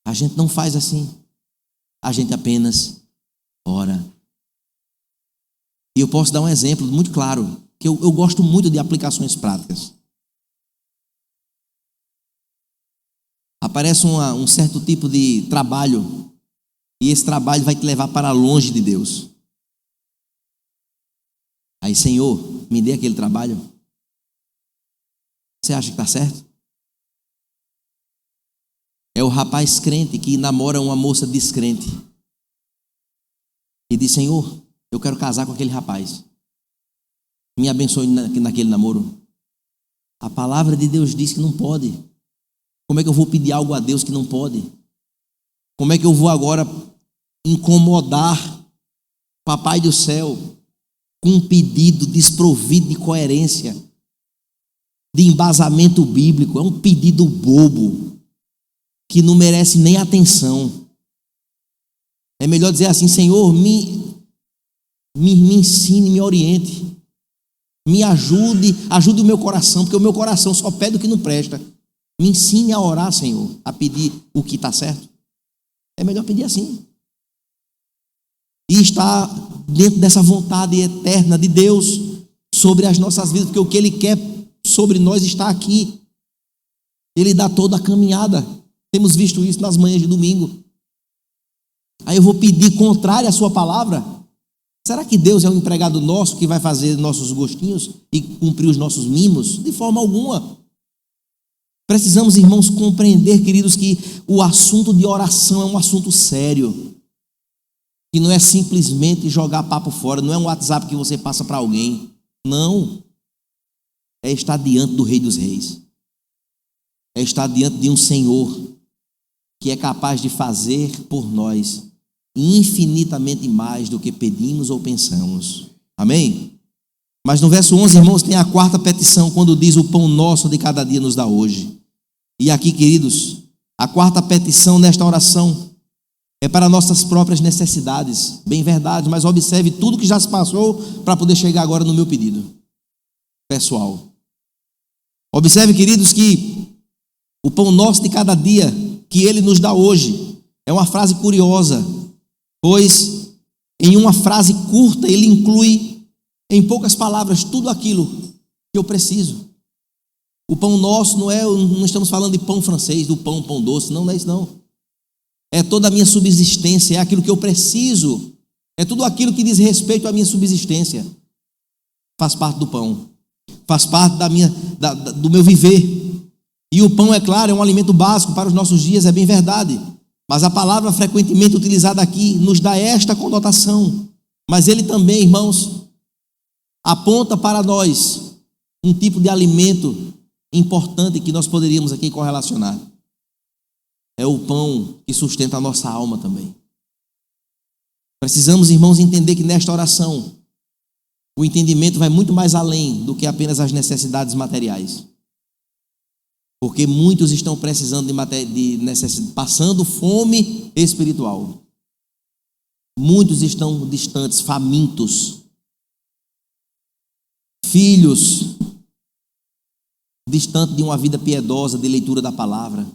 A gente não faz assim. A gente apenas ora. E eu posso dar um exemplo muito claro, que eu gosto muito de aplicações práticas. Aparece um certo tipo de trabalho, e esse trabalho vai te levar para longe de Deus. Aí, Senhor, me dê aquele trabalho. Você acha que está certo? É o rapaz crente que namora uma moça descrente e diz: Senhor, eu quero casar com aquele rapaz, me abençoe naquele namoro. A palavra de Deus diz que não pode. Como é que eu vou pedir algo a Deus que não pode? Como é que eu vou agora incomodar Papai do céu com um pedido desprovido de coerência, de embasamento bíblico? É um pedido bobo, que não merece nem atenção. É melhor dizer assim: Senhor, me ensine, me oriente, me ajude o meu coração, porque o meu coração só pede o que não presta. Me ensine a orar, Senhor, a pedir o que está certo. É melhor pedir assim. E estar dentro dessa vontade eterna de Deus sobre as nossas vidas, porque o que Ele quer sobre nós está aqui. Ele dá toda a caminhada. Temos visto isso nas manhãs de domingo. Aí eu vou pedir contrário à sua palavra? Será que Deus é um empregado nosso que vai fazer nossos gostinhos e cumprir os nossos mimos? De forma alguma. Precisamos, irmãos, compreender, queridos, que o assunto de oração é um assunto sério. Que não é simplesmente jogar papo fora, não é um WhatsApp que você passa para alguém. Não. É estar diante do Rei dos Reis. É estar diante de um Senhor que é capaz de fazer por nós infinitamente mais do que pedimos ou pensamos. Amém? Mas no verso 11, irmãos, tem a quarta petição, quando diz: o pão nosso de cada dia nos dá hoje. E aqui, queridos, a quarta petição nesta oração é para nossas próprias necessidades. Bem verdade, mas observe tudo que já se passou para poder chegar agora no meu pedido pessoal. Observe, queridos, que o pão nosso de cada dia que Ele nos dá hoje é uma frase curiosa, pois em uma frase curta Ele inclui em poucas palavras tudo aquilo que eu preciso. O pão nosso não estamos falando de pão francês, do pão doce, não é isso não. É toda a minha subsistência, é aquilo que eu preciso, é tudo aquilo que diz respeito à minha subsistência. Faz parte do pão, faz parte do meu viver. E o pão, é claro, é um alimento básico para os nossos dias, é bem verdade. Mas a palavra frequentemente utilizada aqui nos dá esta conotação. Mas ele também, irmãos, aponta para nós um tipo de alimento importante que nós poderíamos aqui correlacionar. É o pão que sustenta a nossa alma também. Precisamos, irmãos, entender que nesta oração o entendimento vai muito mais além do que apenas as necessidades materiais. Porque muitos estão precisando passando fome espiritual. Muitos estão distantes, famintos. Filhos distantes de uma vida piedosa, de leitura da palavra.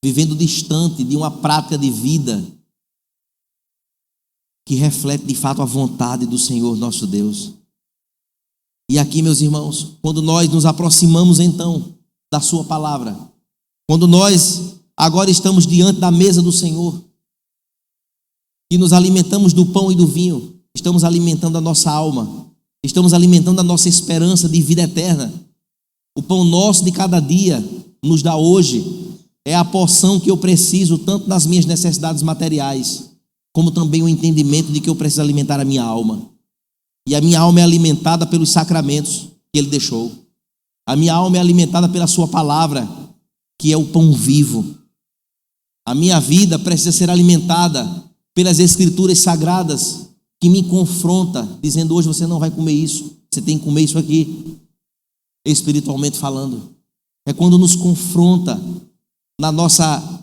Vivendo distante de uma prática de vida que reflete de fato a vontade do Senhor nosso Deus. E aqui, meus irmãos, quando nós nos aproximamos então da sua palavra, quando nós agora estamos diante da mesa do Senhor e nos alimentamos do pão e do vinho, estamos alimentando a nossa alma, estamos alimentando a nossa esperança de vida eterna. O pão nosso de cada dia nos dá hoje é a porção que eu preciso tanto nas minhas necessidades materiais, como também o entendimento de que eu preciso alimentar a minha alma. E a minha alma é alimentada pelos sacramentos que Ele deixou. A minha alma é alimentada pela sua palavra, que é o pão vivo. A minha vida precisa ser alimentada pelas escrituras sagradas, que me confronta, dizendo: hoje você não vai comer isso, você tem que comer isso aqui, espiritualmente falando. É quando nos confronta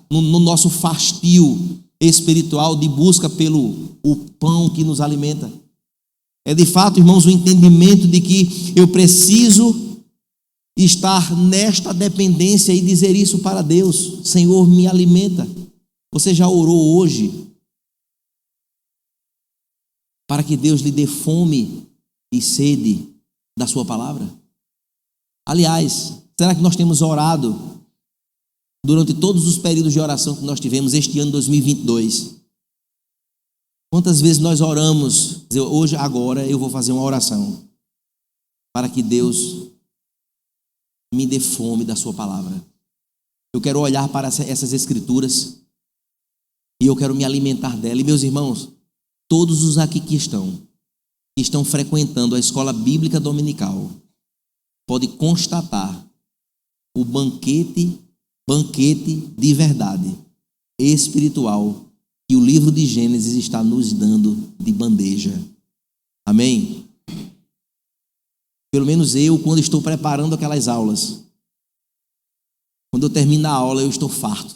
no nosso fastio espiritual de busca pelo o pão que nos alimenta. É de fato, irmãos, o entendimento de que eu preciso estar nesta dependência e dizer isso para Deus: Senhor, me alimenta. Você já orou hoje para que Deus lhe dê fome e sede da sua palavra? Aliás, será que nós temos orado durante todos os períodos de oração que nós tivemos este ano 2022? Quantas vezes nós oramos, hoje, agora eu vou fazer uma oração para que Deus me dê fome da sua palavra. Eu quero olhar para essas escrituras e eu quero me alimentar dela. E meus irmãos, todos os aqui que estão frequentando a escola bíblica dominical, podem constatar o banquete de verdade espiritual que o livro de Gênesis está nos dando de bandeja. Amém? Pelo menos eu, quando estou preparando aquelas aulas, quando eu termino a aula, eu estou farto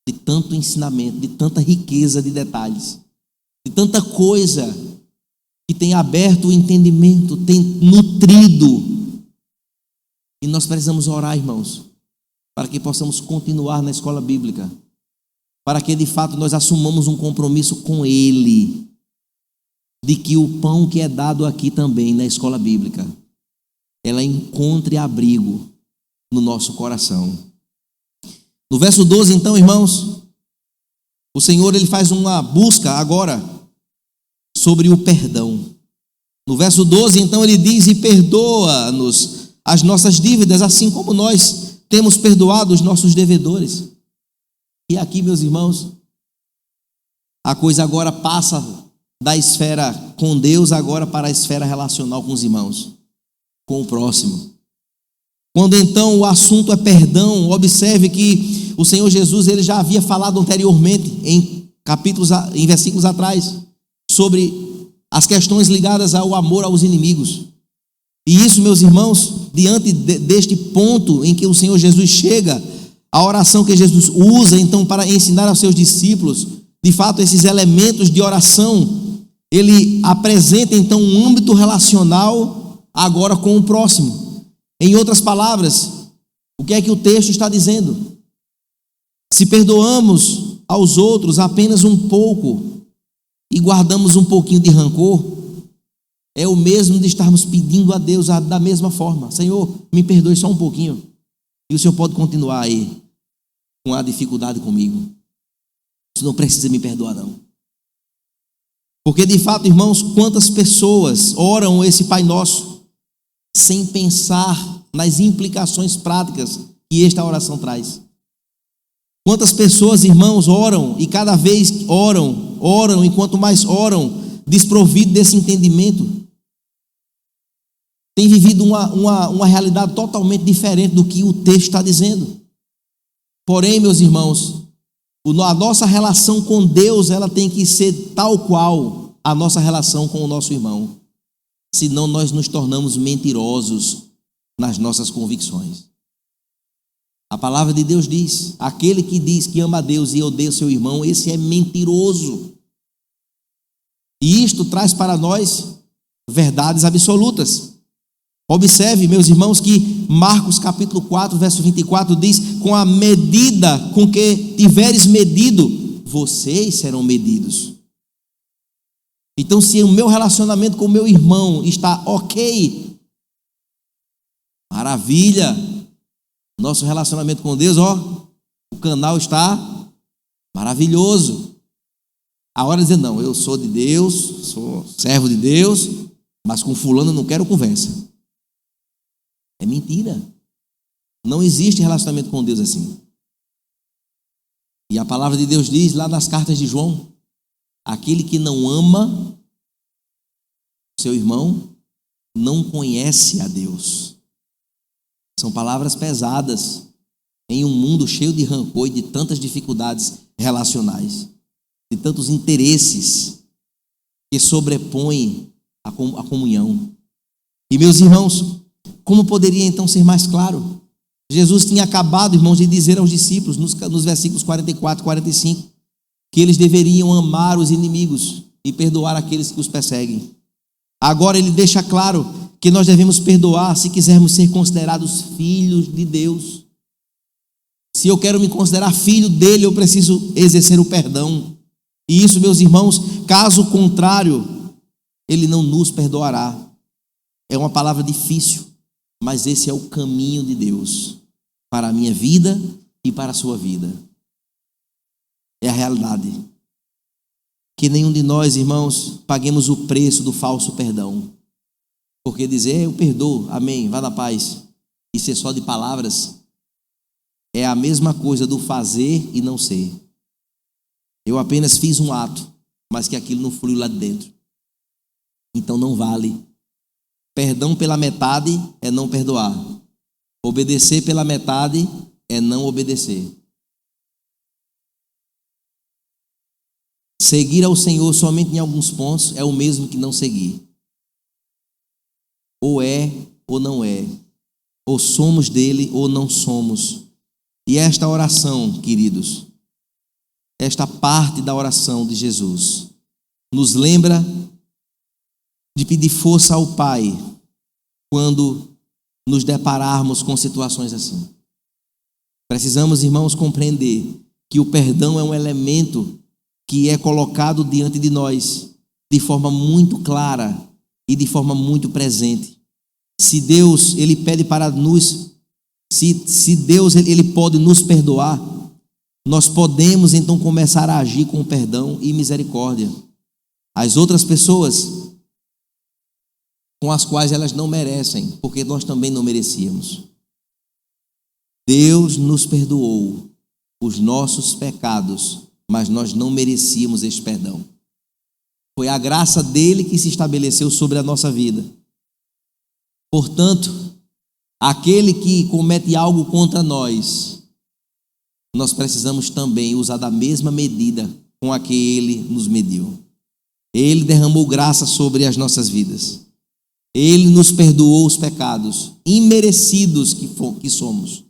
de tanto ensinamento, de tanta riqueza de detalhes, de tanta coisa que tem aberto o entendimento, tem nutrido. E nós precisamos orar, irmãos, para que possamos continuar na escola bíblica, para que de fato nós assumamos um compromisso com Ele, de que o pão que é dado aqui também na escola bíblica, ela encontre abrigo no nosso coração. No verso 12, então, irmãos, o Senhor ele faz uma busca agora sobre o perdão. No verso 12, então, ele diz: e perdoa-nos as nossas dívidas, assim como nós temos perdoado os nossos devedores. E aqui, meus irmãos, a coisa agora passa da esfera com Deus agora para a esfera relacional com os irmãos, com o próximo. Quando então o assunto é perdão, observe que o Senhor Jesus ele já havia falado anteriormente em versículos atrás sobre as questões ligadas ao amor aos inimigos. E isso, meus irmãos, diante deste ponto em que o Senhor Jesus chega, a oração que Jesus usa então para ensinar aos seus discípulos, de fato esses elementos de oração, ele apresenta então um âmbito relacional agora com o próximo. Em outras palavras, o que é que o texto está dizendo? Se perdoamos aos outros apenas um pouco e guardamos um pouquinho de rancor, é o mesmo de estarmos pedindo a Deus da mesma forma: Senhor, me perdoe só um pouquinho, e o Senhor pode continuar aí com a dificuldade comigo. Você não precisa me perdoar, não. Porque de fato, irmãos, quantas pessoas oram esse Pai Nosso sem pensar nas implicações práticas que esta oração traz? Quantas pessoas, irmãos, oram e cada vez oram, e quanto mais oram, desprovido desse entendimento, tem vivido uma realidade totalmente diferente do que o texto está dizendo. Porém, meus irmãos, a nossa relação com Deus, ela tem que ser tal qual a nossa relação com o nosso irmão. Senão nós nos tornamos mentirosos nas nossas convicções. A palavra de Deus diz: aquele que diz que ama a Deus e odeia o seu irmão, esse é mentiroso. E isto traz para nós verdades absolutas. Observe, meus irmãos, que Marcos capítulo 4, verso 24 diz: com a medida com que tiveres medido, vocês serão medidos. Então, se o meu relacionamento com o meu irmão está ok, maravilha. Nosso relacionamento com Deus, o canal está maravilhoso. A hora de dizer: não, eu sou de Deus, sou servo de Deus, mas com fulano eu não quero conversa. É mentira. Não existe relacionamento com Deus assim. E a palavra de Deus diz lá nas cartas de João: aquele que não ama seu irmão não conhece a Deus. São palavras pesadas em um mundo cheio de rancor e de tantas dificuldades relacionais, de tantos interesses que sobrepõem a comunhão. E meus irmãos, como poderia então ser mais claro? Jesus tinha acabado, irmãos, de dizer aos discípulos, nos versículos 44 e 45, que eles deveriam amar os inimigos e perdoar aqueles que os perseguem. Agora ele deixa claro que nós devemos perdoar se quisermos ser considerados filhos de Deus. Se eu quero me considerar filho dele, eu preciso exercer o perdão. E isso, meus irmãos, caso contrário, ele não nos perdoará. É uma palavra difícil, mas esse é o caminho de Deus para a minha vida e para a sua vida. É a realidade. Que nenhum de nós, irmãos, paguemos o preço do falso perdão. Porque dizer: eu perdoo, amém, vá na paz, isso é só de palavras, é a mesma coisa do fazer e não ser. Eu apenas fiz um ato, mas que aquilo não fluiu lá de dentro. Então não vale. Perdão pela metade é não perdoar. Obedecer pela metade é não obedecer. Seguir ao Senhor somente em alguns pontos é o mesmo que não seguir. Ou é ou não é. Ou somos dele ou não somos. E esta oração, queridos, esta parte da oração de Jesus, nos lembra de pedir força ao Pai quando nos depararmos com situações assim. Precisamos, irmãos, compreender que o perdão é um elemento que é colocado diante de nós de forma muito clara e de forma muito presente. Se Deus, Ele pede para nos... Se Deus, Ele pode nos perdoar, nós podemos então começar a agir com perdão e misericórdia. As outras pessoas com as quais elas não merecem, porque nós também não merecíamos. Deus nos perdoou os nossos pecados, mas nós não merecíamos esse perdão. Foi a graça dele que se estabeleceu sobre a nossa vida. Portanto, aquele que comete algo contra nós, nós precisamos também usar da mesma medida com a que ele nos mediu. Ele derramou graça sobre as nossas vidas. Ele nos perdoou os pecados imerecidos que somos.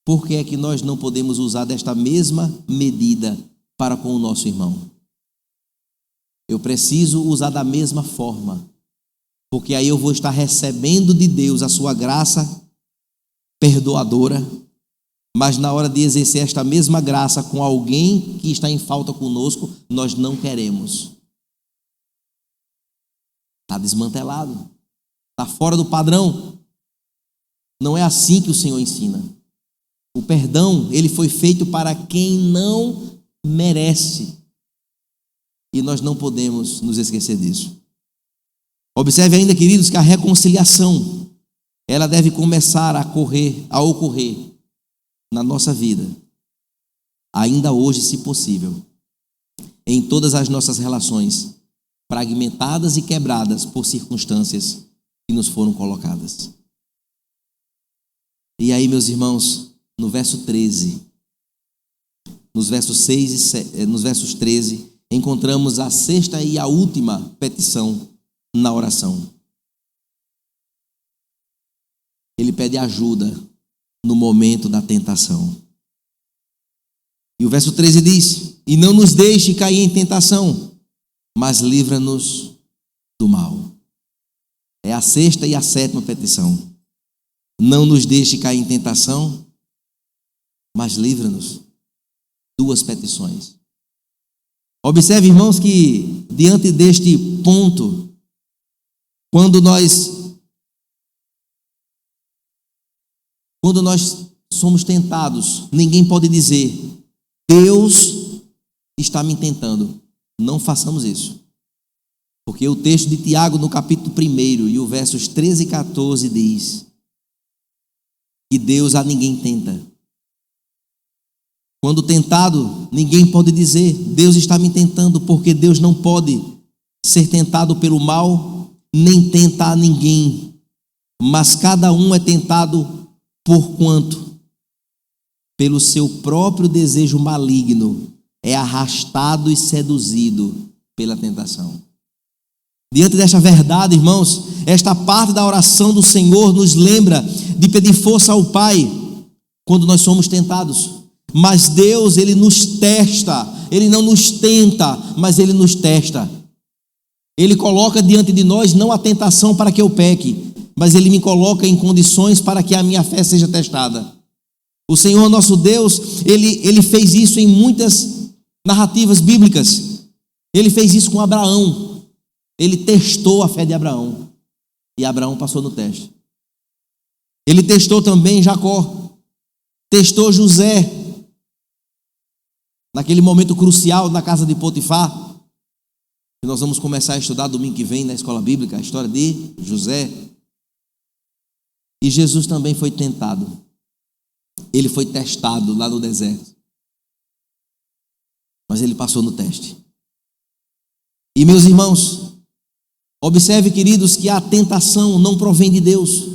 Por que é que nós não podemos usar desta mesma medida para com o nosso irmão? Eu preciso usar da mesma forma, porque aí eu vou estar recebendo de Deus a sua graça perdoadora, mas na hora de exercer esta mesma graça com alguém que está em falta conosco, nós não queremos. Está desmantelado, está fora do padrão. Não é assim que o Senhor ensina. O perdão, ele foi feito para quem não merece. E nós não podemos nos esquecer disso. Observe ainda, queridos, que a reconciliação, ela deve começar a ocorrer na nossa vida, ainda hoje, se possível, em todas as nossas relações, fragmentadas e quebradas por circunstâncias que nos foram colocadas. E aí, meus irmãos, no verso 13, nos versos 13, encontramos a sexta e a última petição na oração. Ele pede ajuda no momento da tentação. E o verso 13 diz: e não nos deixe cair em tentação, mas livra-nos do mal. É a sexta e a sétima petição. Não nos deixe cair em tentação, mas livra-nos. Duas petições. Observe, irmãos, que diante deste ponto, quando nós somos tentados, ninguém pode dizer: Deus está me tentando. Não façamos isso. Porque o texto de Tiago, no capítulo 1 e o versos 13 e 14 diz que Deus a ninguém tenta. Quando tentado, ninguém pode dizer: Deus está me tentando, porque Deus não pode ser tentado pelo mal, nem tentar ninguém. Mas cada um é tentado por quanto? Pelo seu próprio desejo maligno, é arrastado e seduzido pela tentação. Diante desta verdade, irmãos, esta parte da oração do Senhor nos lembra de pedir força ao Pai quando nós somos tentados. Mas Deus, Ele nos testa, Ele não nos tenta, mas Ele nos testa. Ele coloca diante de nós não a tentação para que eu peque, mas Ele me coloca em condições para que a minha fé seja testada. O Senhor nosso Deus, Ele fez isso em muitas narrativas bíblicas. Ele fez isso com Abraão. Ele testou a fé de Abraão, e Abraão passou no teste. Ele testou também Jacó, testou José, naquele momento crucial na casa de Potifar, que nós vamos começar a estudar domingo que vem na escola bíblica, a história de José. E Jesus também foi tentado. ele foi testado lá no deserto. Mas ele passou no teste. E meus irmãos, observe, queridos, que a tentação não provém de Deus,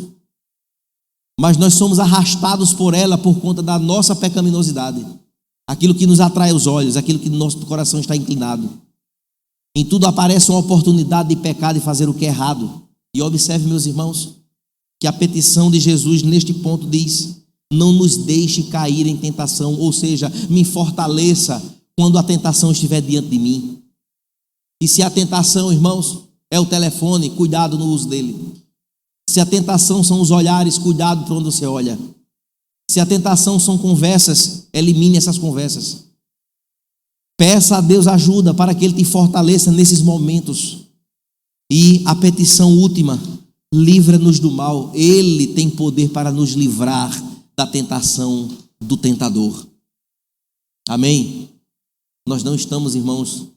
mas nós somos arrastados por ela por conta da nossa pecaminosidade. Aquilo que nos atrai os olhos, aquilo que nosso coração está inclinado. Em tudo aparece uma oportunidade de pecar, de fazer o que é errado. E observe, meus irmãos, que a petição de Jesus neste ponto diz: não nos deixe cair em tentação, ou seja, me fortaleça quando a tentação estiver diante de mim. E se a tentação, irmãos, é o telefone, cuidado no uso dele. Se a tentação são os olhares, cuidado para onde você olha. Se a tentação são conversas, elimine essas conversas. Peça a Deus ajuda para que Ele te fortaleça nesses momentos. E a petição última: livra-nos do mal. Ele tem poder para nos livrar da tentação do tentador. Amém? Nós não estamos, irmãos,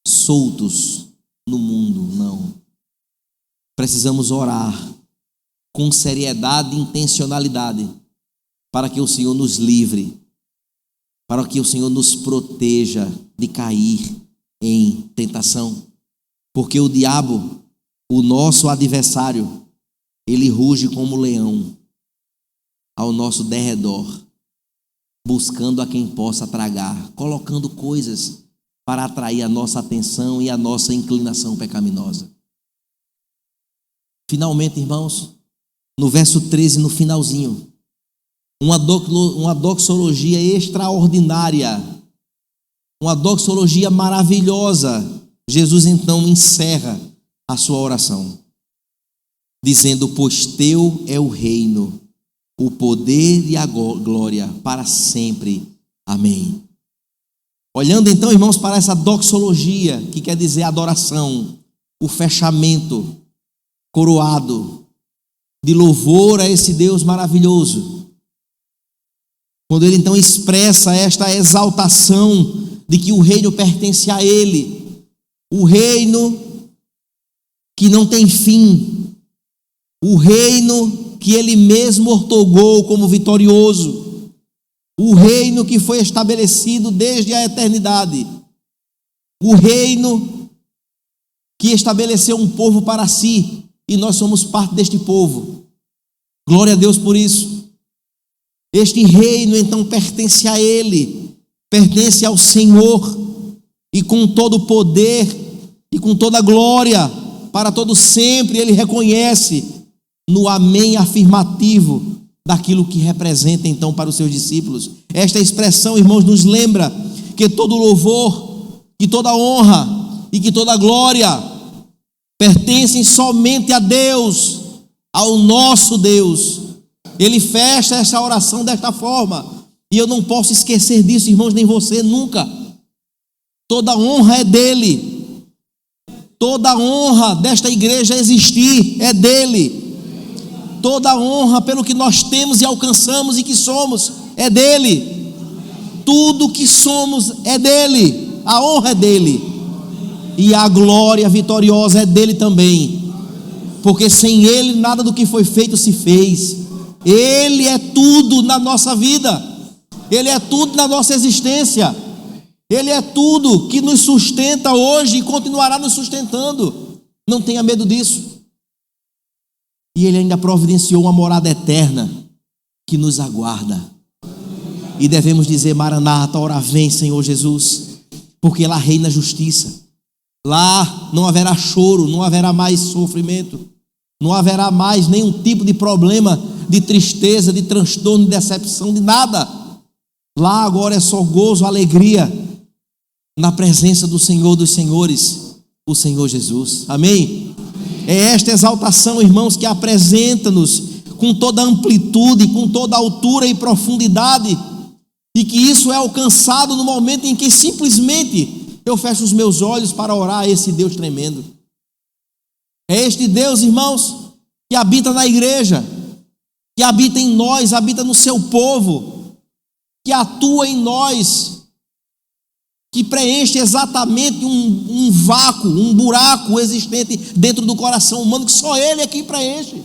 soltos no mundo, não. Precisamos orar com seriedade e intencionalidade para que o Senhor nos livre, para que o Senhor nos proteja de cair em tentação. Porque o diabo, o nosso adversário, ele ruge como leão ao nosso derredor, buscando a quem possa tragar, colocando coisas para atrair a nossa atenção e a nossa inclinação pecaminosa. Finalmente, irmãos, no verso 13, no finalzinho, uma doxologia extraordinária, uma doxologia maravilhosa. Jesus então encerra a sua oração, dizendo: pois teu é o reino, o poder e a glória para sempre. Amém. Olhando então, irmãos, para essa doxologia, que quer dizer adoração, o fechamento coroado de louvor a esse Deus maravilhoso. Quando ele então expressa esta exaltação de que o reino pertence a ele, o reino que não tem fim, o reino que ele mesmo ortogou como vitorioso, o reino que foi estabelecido desde a eternidade, o reino que estabeleceu um povo para si, e nós somos parte deste povo. Glória a Deus por isso. Este reino então pertence a ele, pertence ao Senhor, e com todo o poder e com toda a glória para todo sempre ele reconhece no amém afirmativo daquilo que representa então para os seus discípulos. Esta expressão, irmãos, nos lembra que todo louvor, que toda honra e que toda glória pertencem somente a Deus, ao nosso Deus. Ele fecha essa oração desta forma, e eu não posso esquecer disso, irmãos, nem você nunca. Toda honra é dele, toda honra desta igreja existir é dele, toda honra pelo que nós temos e alcançamos e que somos é dele, tudo que somos é dele, a honra é dele, e a glória vitoriosa é dele também, porque sem ele nada do que foi feito se fez. Ele é tudo na nossa vida, ele é tudo na nossa existência, ele é tudo que nos sustenta hoje e continuará nos sustentando. Não tenha medo disso. E ele ainda providenciou uma morada eterna que nos aguarda, e devemos dizer: Maranata, ora vem, Senhor Jesus, porque lá reina a justiça. Lá não haverá choro, não haverá mais sofrimento, não haverá mais nenhum tipo de problema, de tristeza, de transtorno, de decepção, de nada. Lá agora é só gozo, alegria, na presença do Senhor dos Senhores, o Senhor Jesus. Amém? É esta exaltação, irmãos, que apresenta-nos com toda a amplitude, com toda a altura e profundidade, e que isso é alcançado no momento em que simplesmente eu fecho os meus olhos para orar a esse Deus tremendo. É este Deus, irmãos, que habita na igreja, que habita em nós, habita no seu povo, que atua em nós, que preenche exatamente um vácuo, um buraco existente dentro do coração humano, que só ele é quem preenche.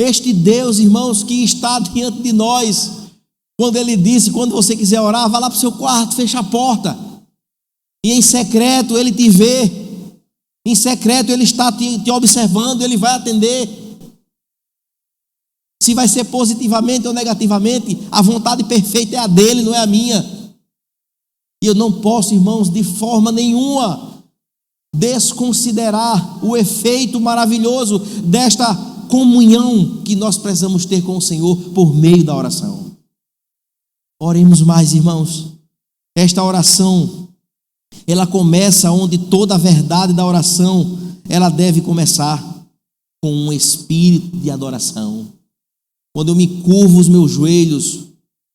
Este Deus, irmãos, que está diante de nós, quando Ele disse: quando você quiser orar, vá lá para o seu quarto, fecha a porta, e em secreto Ele te vê, em secreto Ele está te observando, Ele vai atender. Se vai ser positivamente ou negativamente, a vontade perfeita é a dele, não é a minha. E eu não posso, irmãos, de forma nenhuma desconsiderar o efeito maravilhoso desta comunhão que nós precisamos ter com o Senhor por meio da oração. Oremos mais, irmãos. Esta oração, ela começa onde toda a verdade da oração, ela deve começar com um espírito de adoração. Quando eu me curvo os meus joelhos,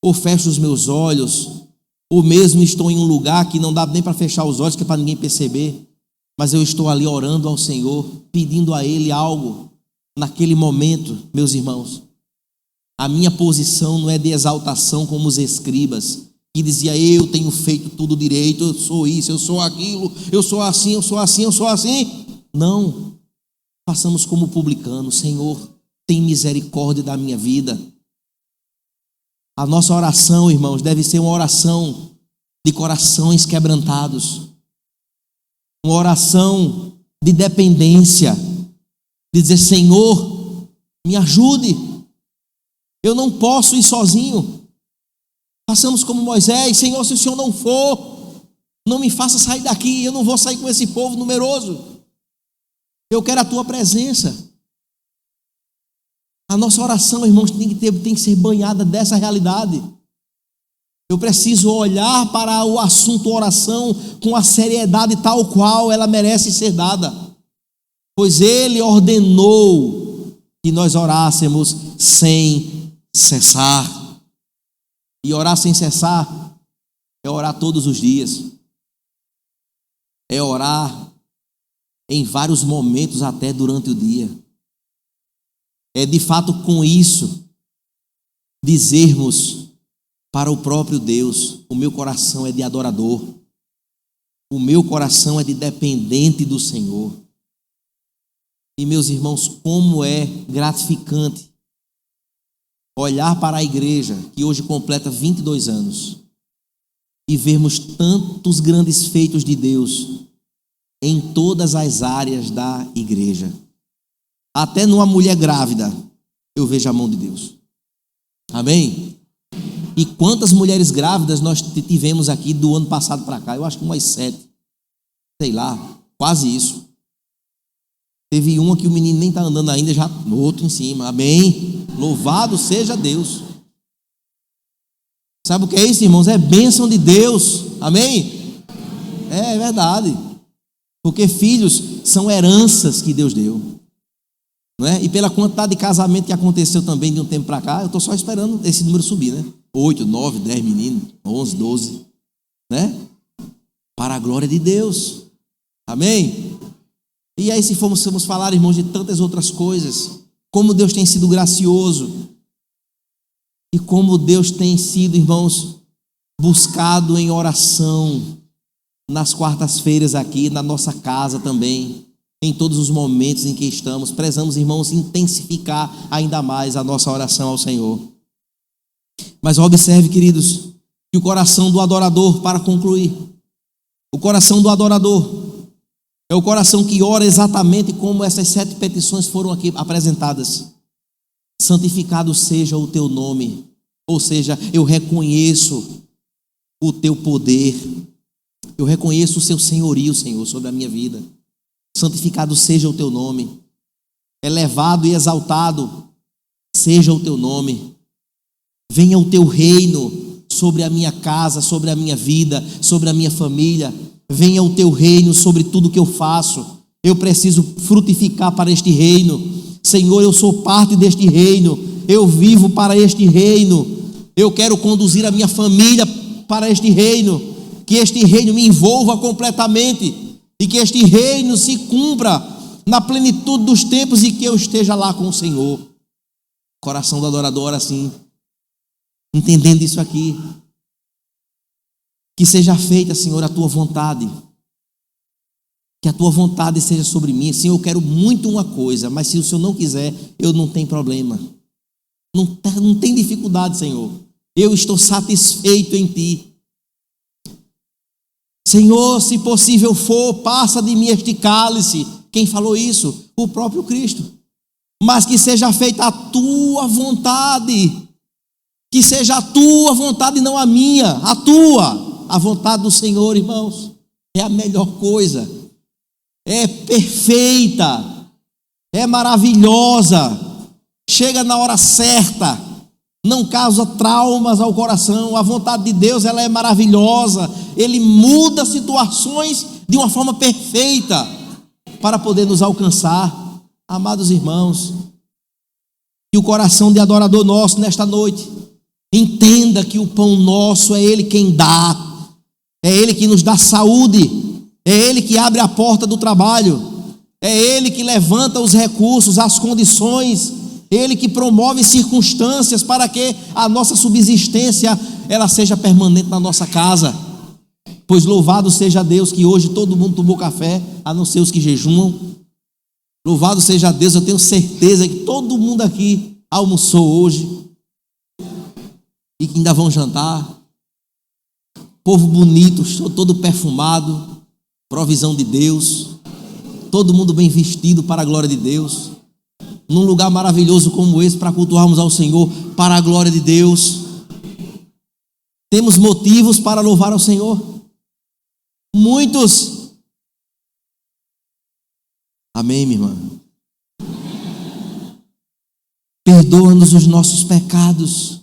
ou fecho os meus olhos, ou mesmo estou em um lugar que não dá nem para fechar os olhos, que é para ninguém perceber, mas eu estou ali orando ao Senhor, pedindo a Ele algo. Naquele momento, meus irmãos, a minha posição não é de exaltação como os escribas, que dizia: eu tenho feito tudo direito, eu sou isso, eu sou aquilo, eu sou assim, eu sou assim, eu sou assim. Não, façamos como publicano: Senhor, tem misericórdia da minha vida. A nossa oração, irmãos, deve ser uma oração de corações quebrantados, uma oração de dependência, de dizer: Senhor, me ajude, eu não posso ir sozinho. Façamos como Moisés: Senhor, se o Senhor não for, não me faça sair daqui, eu não vou sair com esse povo numeroso, eu quero a tua presença. A nossa oração, irmãos, tem que ser banhada dessa realidade. Eu preciso olhar para o assunto oração com a seriedade tal qual ela merece ser dada, pois Ele ordenou que nós orássemos sem cessar. E orar sem cessar é orar todos os dias, é orar em vários momentos até durante o dia. É de fato com isso dizermos para o próprio Deus: o meu coração é de adorador, o meu coração é de dependente do Senhor. E meus irmãos, como é gratificante olhar para a igreja que hoje completa 22 anos e vermos tantos grandes feitos de Deus em todas as áreas da igreja. Até numa mulher grávida eu vejo a mão de Deus. Amém? E quantas mulheres grávidas nós tivemos aqui do ano passado para cá? Eu acho que umas 7, sei lá, quase isso. Teve uma que o menino nem está andando ainda, já no outro em cima. Amém? Louvado seja Deus. Sabe o que é isso, irmãos? É bênção de Deus. Amém? É verdade. Porque filhos são heranças que Deus deu. Não é? E pela quantidade de casamento que aconteceu também de um tempo para cá, eu estou só esperando esse número subir, né? 8, 9, 10 meninos, 11, 12, né? Para a glória de Deus. Amém? E aí, se formos falar, irmãos, de tantas outras coisas, como Deus tem sido gracioso e como Deus tem sido, irmãos, buscado em oração nas quartas-feiras aqui, na nossa casa também. Em todos os momentos em que estamos, precisamos, irmãos, intensificar ainda mais a nossa oração ao Senhor. Mas observe, queridos, que o coração do adorador, para concluir, o coração do adorador é o coração que ora exatamente como essas 7 petições foram aqui apresentadas. Santificado seja o teu nome, ou seja, eu reconheço o teu poder, eu reconheço o seu senhorio, Senhor, sobre a minha vida. Santificado seja o teu nome, elevado e exaltado seja o teu nome. Venha o teu reino sobre a minha casa, sobre a minha vida, sobre a minha família. Venha o teu reino sobre tudo que eu faço. Eu preciso frutificar para este reino. Senhor, eu sou parte deste reino, eu vivo para este reino. Eu quero conduzir a minha família para este reino, que este reino me envolva completamente. E que este reino se cumpra na plenitude dos tempos e que eu esteja lá com o Senhor. Coração do adorador assim, entendendo isso aqui. Que seja feita, Senhor, a tua vontade. Que a tua vontade seja sobre mim. Senhor, eu quero muito uma coisa, mas se o Senhor não quiser, eu não tenho problema. Não tem dificuldade, Senhor. Eu estou satisfeito em Ti. Senhor, se possível for, passa de mim este cálice. Quem falou isso? O próprio Cristo. Mas que seja feita a Tua vontade. Que seja a Tua vontade e não a minha. A Tua. A vontade do Senhor, irmãos, é a melhor coisa. É perfeita. É maravilhosa. Chega na hora certa. Não causa traumas ao coração. A vontade de Deus, ela é maravilhosa. Ele muda situações de uma forma perfeita para poder nos alcançar. Amados irmãos, que o coração de adorador nosso nesta noite entenda que o pão nosso é Ele quem dá, é Ele que nos dá saúde, é Ele que abre a porta do trabalho, é Ele que levanta os recursos, as condições, Ele que promove circunstâncias para que a nossa subsistência ela seja permanente na nossa casa. Pois louvado seja Deus que hoje todo mundo tomou café, a não ser os que jejumam. Louvado seja Deus, eu tenho certeza que todo mundo aqui almoçou hoje e que ainda vão jantar. Povo bonito, todo perfumado, provisão de Deus, todo mundo bem vestido para a glória de Deus, num lugar maravilhoso como esse para cultuarmos ao Senhor para a glória de Deus. Temos motivos para louvar ao Senhor. Muitos. Amém, minha irmã? Perdoa-nos os nossos pecados,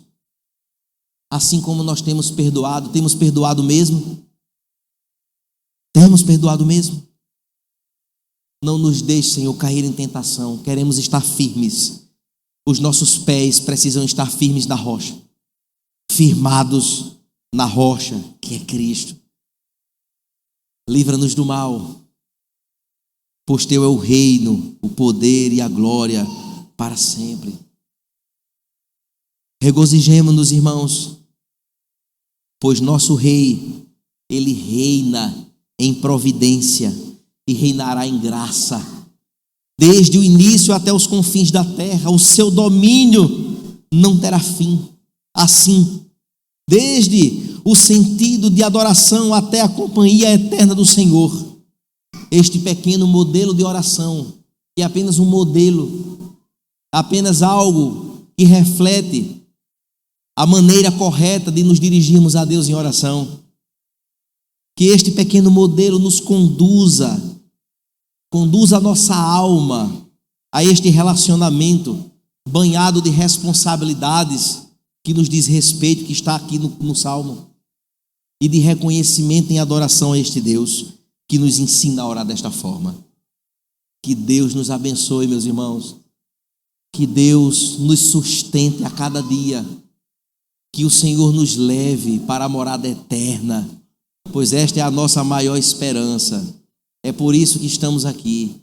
assim como nós temos perdoado. Temos perdoado mesmo? Temos perdoado mesmo? Não nos deixe, Senhor, cair em tentação. Queremos estar firmes. Os nossos pés precisam estar firmes na rocha, firmados na rocha que é Cristo. Livra-nos do mal, pois Teu é o reino, o poder e a glória para sempre. Regozijemo-nos, irmãos, pois nosso Rei, Ele reina em providência e reinará em graça. Desde o início até os confins da terra, o seu domínio não terá fim. Assim, desde o sentido de adoração até a companhia eterna do Senhor. Este pequeno modelo de oração, que é apenas um modelo, apenas algo que reflete a maneira correta de nos dirigirmos a Deus em oração. Que este pequeno modelo nos conduza a nossa alma a este relacionamento banhado de responsabilidades que nos diz respeito, que está aqui no Salmo, e de reconhecimento em adoração a este Deus que nos ensina a orar desta forma. Que Deus nos abençoe, meus irmãos. Que Deus nos sustente a cada dia. Que o Senhor nos leve para a morada eterna, pois esta é a nossa maior esperança. É por isso que estamos aqui,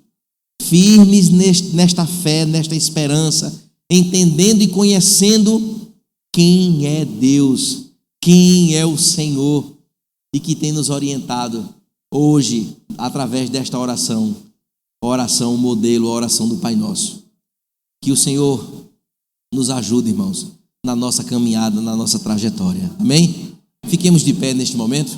firmes nesta fé, nesta esperança, entendendo e conhecendo quem é Deus, quem é o Senhor, e que tem nos orientado hoje, através desta oração, a oração modelo, a oração do Pai Nosso. Que o Senhor nos ajude, irmãos, na nossa caminhada, na nossa trajetória. Amém? Fiquemos de pé neste momento.